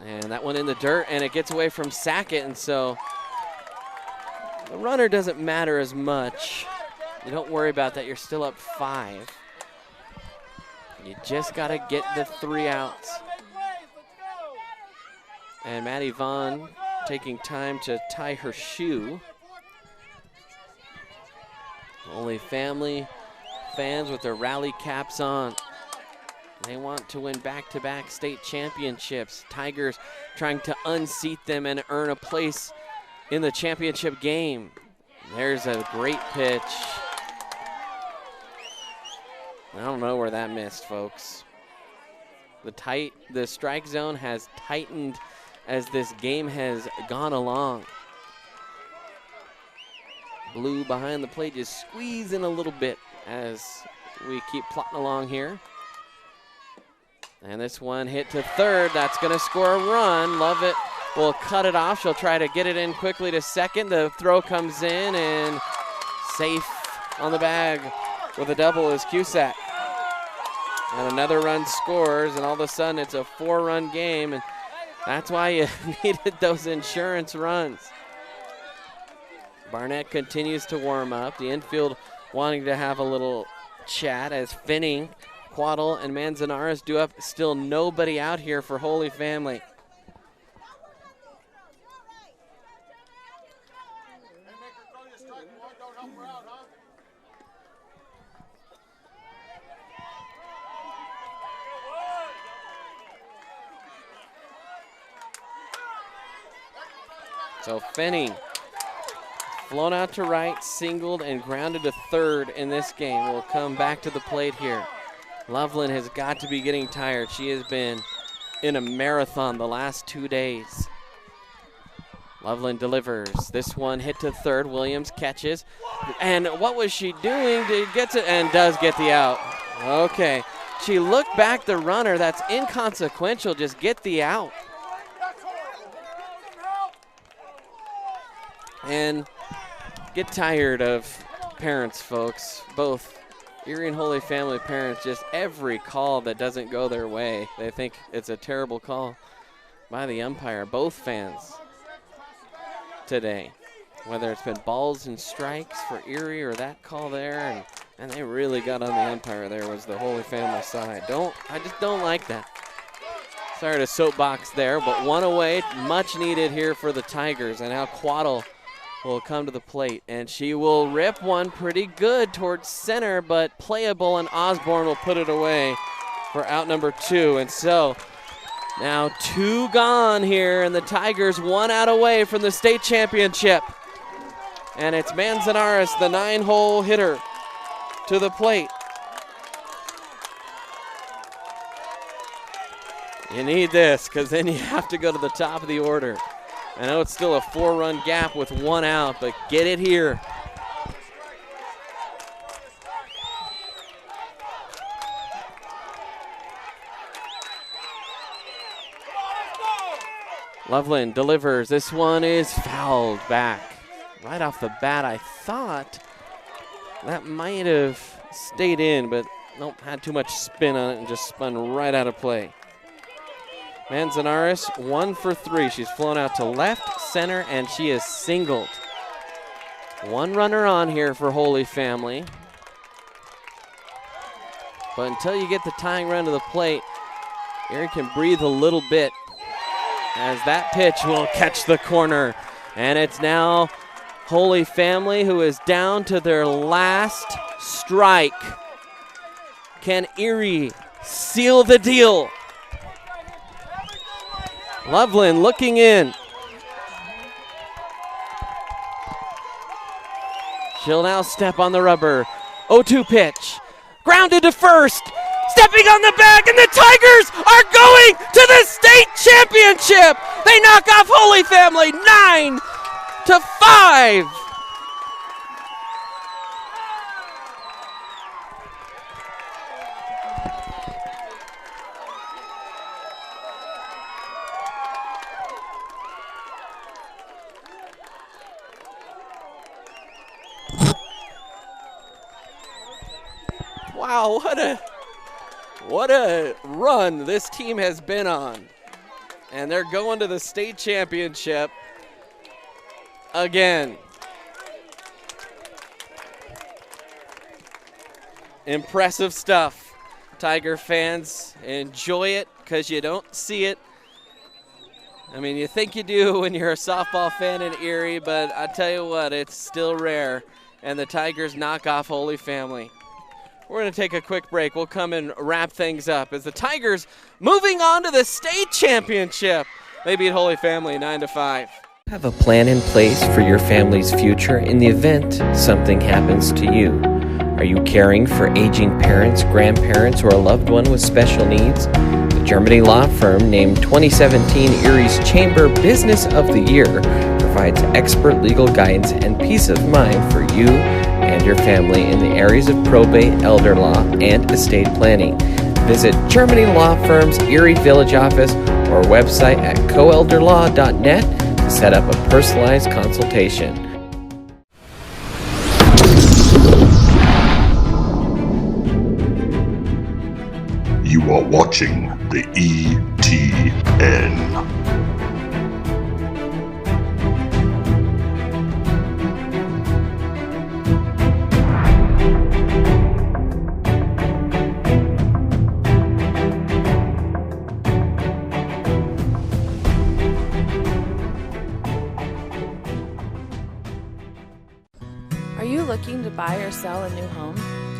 S1: And that one in the dirt, and it gets away from Sackett, and so the runner doesn't matter as much. You don't worry about that. You're still up 5. You just got to get the 3 outs. And Maddie Vaughn taking time to tie her shoe. Only family fans with their rally caps on. They want to win back-to-back state championships. Tigers trying to unseat them and earn a place in the championship game. There's a great pitch. I don't know where that missed, folks. The strike zone has tightened as this game has gone along. Blue behind the plate just squeezing a little bit as we keep plotting along here. And this one hit to third. That's going to score a run. Love it. Will cut it off. She'll try to get it in quickly to second. The throw comes in, and safe on the bag with a double is Cusack. And another run scores, and all of a sudden it's a 4-run game, and that's why you needed those insurance runs. Barnett continues to warm up. The infield wanting to have a little chat as Finning, Quaddle, and Manzanares do up. Still nobody out here for Holy Family. So Finning, flown out to right, singled, and grounded to third in this game. Will come back to the plate here. Loveland has got to be getting tired. She has been in a marathon the last 2 days. Loveland delivers. This one hit to third. Williams catches. And what was she doing? Gets it and does get the out. Okay. She looked back the runner. That's inconsequential. Just get the out. And get tired of parents, folks. Both Erie and Holy Family parents, just every call that doesn't go their way, they think it's a terrible call by the umpire. Both fans today, whether it's been balls and strikes for Erie or that call there, and they really got on the umpire there, was the Holy Family side. I just don't like that. Sorry to soapbox there, but one away, much needed here for the Tigers. And now Quaddle will come to the plate, and she will rip one pretty good towards center, but playable, and Osborne will put it away for out number 2. And so now 2 gone here, and the Tigers 1 out away from the state championship. And it's Manzanares, the 9-hole hitter, to the plate. You need this, because then you have to go to the top of the order. I know it's still a 4-run gap with 1 out, but get it here. Loveland delivers. This one is fouled back. Right off the bat, I thought that might have stayed in, but nope, had too much spin on it and just spun right out of play. Manzanares 1 for 3. She's flown out to left, center, and she is singled. 1 runner on here for Holy Family. But until you get the tying run to the plate, Erie can breathe a little bit, as that pitch will catch the corner. And it's now Holy Family who is down to their last strike. Can Erie seal the deal? Loveland looking in. She'll now step on the rubber. 0-2 pitch. Grounded to first. Stepping on the bag, and the Tigers are going to the state championship. They knock off Holy Family 9-5. Wow, what a run this team has been on. and they're going to the state championship again. Impressive stuff. Tiger fans, enjoy it because you don't see it. I mean, you think you do when you're a softball fan in Erie, but I tell you what, it's still rare. And the Tigers knock off Holy Family. We're going to take a quick break. We'll come and wrap things up as the Tigers moving on to the state championship. They beat Holy Family 9-5.
S5: Have a plan in place for your family's future in the event something happens to you. Are you caring for aging parents, grandparents, or a loved one with special needs? The Germany law firm named 2017 Erie's Chamber Business of the Year provides expert legal guidance and peace of mind for you and your family in the areas of probate, elder law, and estate planning. Visit Germany Law Firm's Erie Village office or website at coelderlaw.net to set up a personalized consultation.
S9: You are watching the ETN.
S6: Are you looking to buy or sell a new home?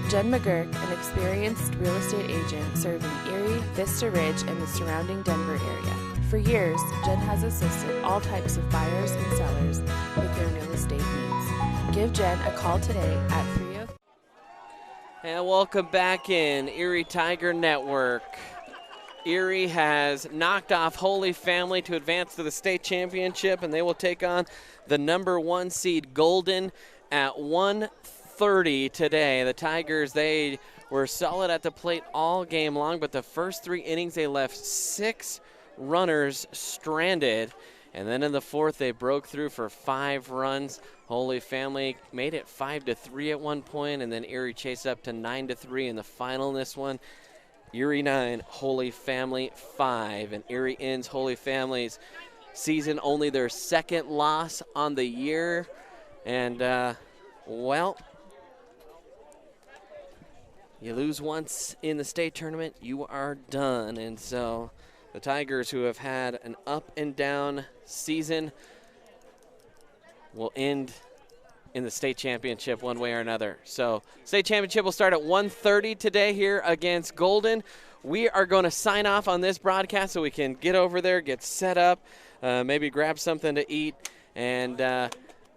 S6: Jen McGurk, an experienced real estate agent serving Erie, Vista Ridge, and the surrounding Denver area. For years, Jen has assisted all types of buyers and sellers with their real estate needs. Give Jen a call today at 303.
S1: And welcome back in Erie Tiger Network. Erie has knocked off Holy Family to advance to the state championship, and they will take on the number 1 seed Golden at 1:30 today. The Tigers, they were solid at the plate all game long, but the first 3 innings they left 6 runners stranded. And then in the 4th, they broke through for 5 runs. Holy Family made it 5-3 at one point, and then Erie chased up to 9-3 in the final in this one. Erie 9, Holy Family 5, and Erie ends Holy Family's season only their 2nd loss on the year. And, well, you lose once in the state tournament, you are done. And so the Tigers, who have had an up and down season, will end in the state championship one way or another. So state championship will start at 1:30 today here against Golden. We are going to sign off on this broadcast so we can get over there, get set up, maybe grab something to eat, and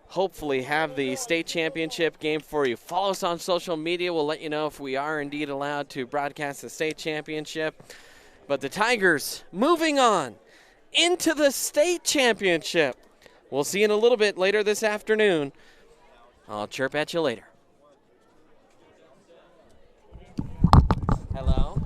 S1: hopefully have the state championship game for you. Follow us on social media. We'll let you know if we are indeed allowed to broadcast the state championship. But the Tigers moving on into the state championship. We'll see you in a little bit later this afternoon. I'll chirp at you later. Hello?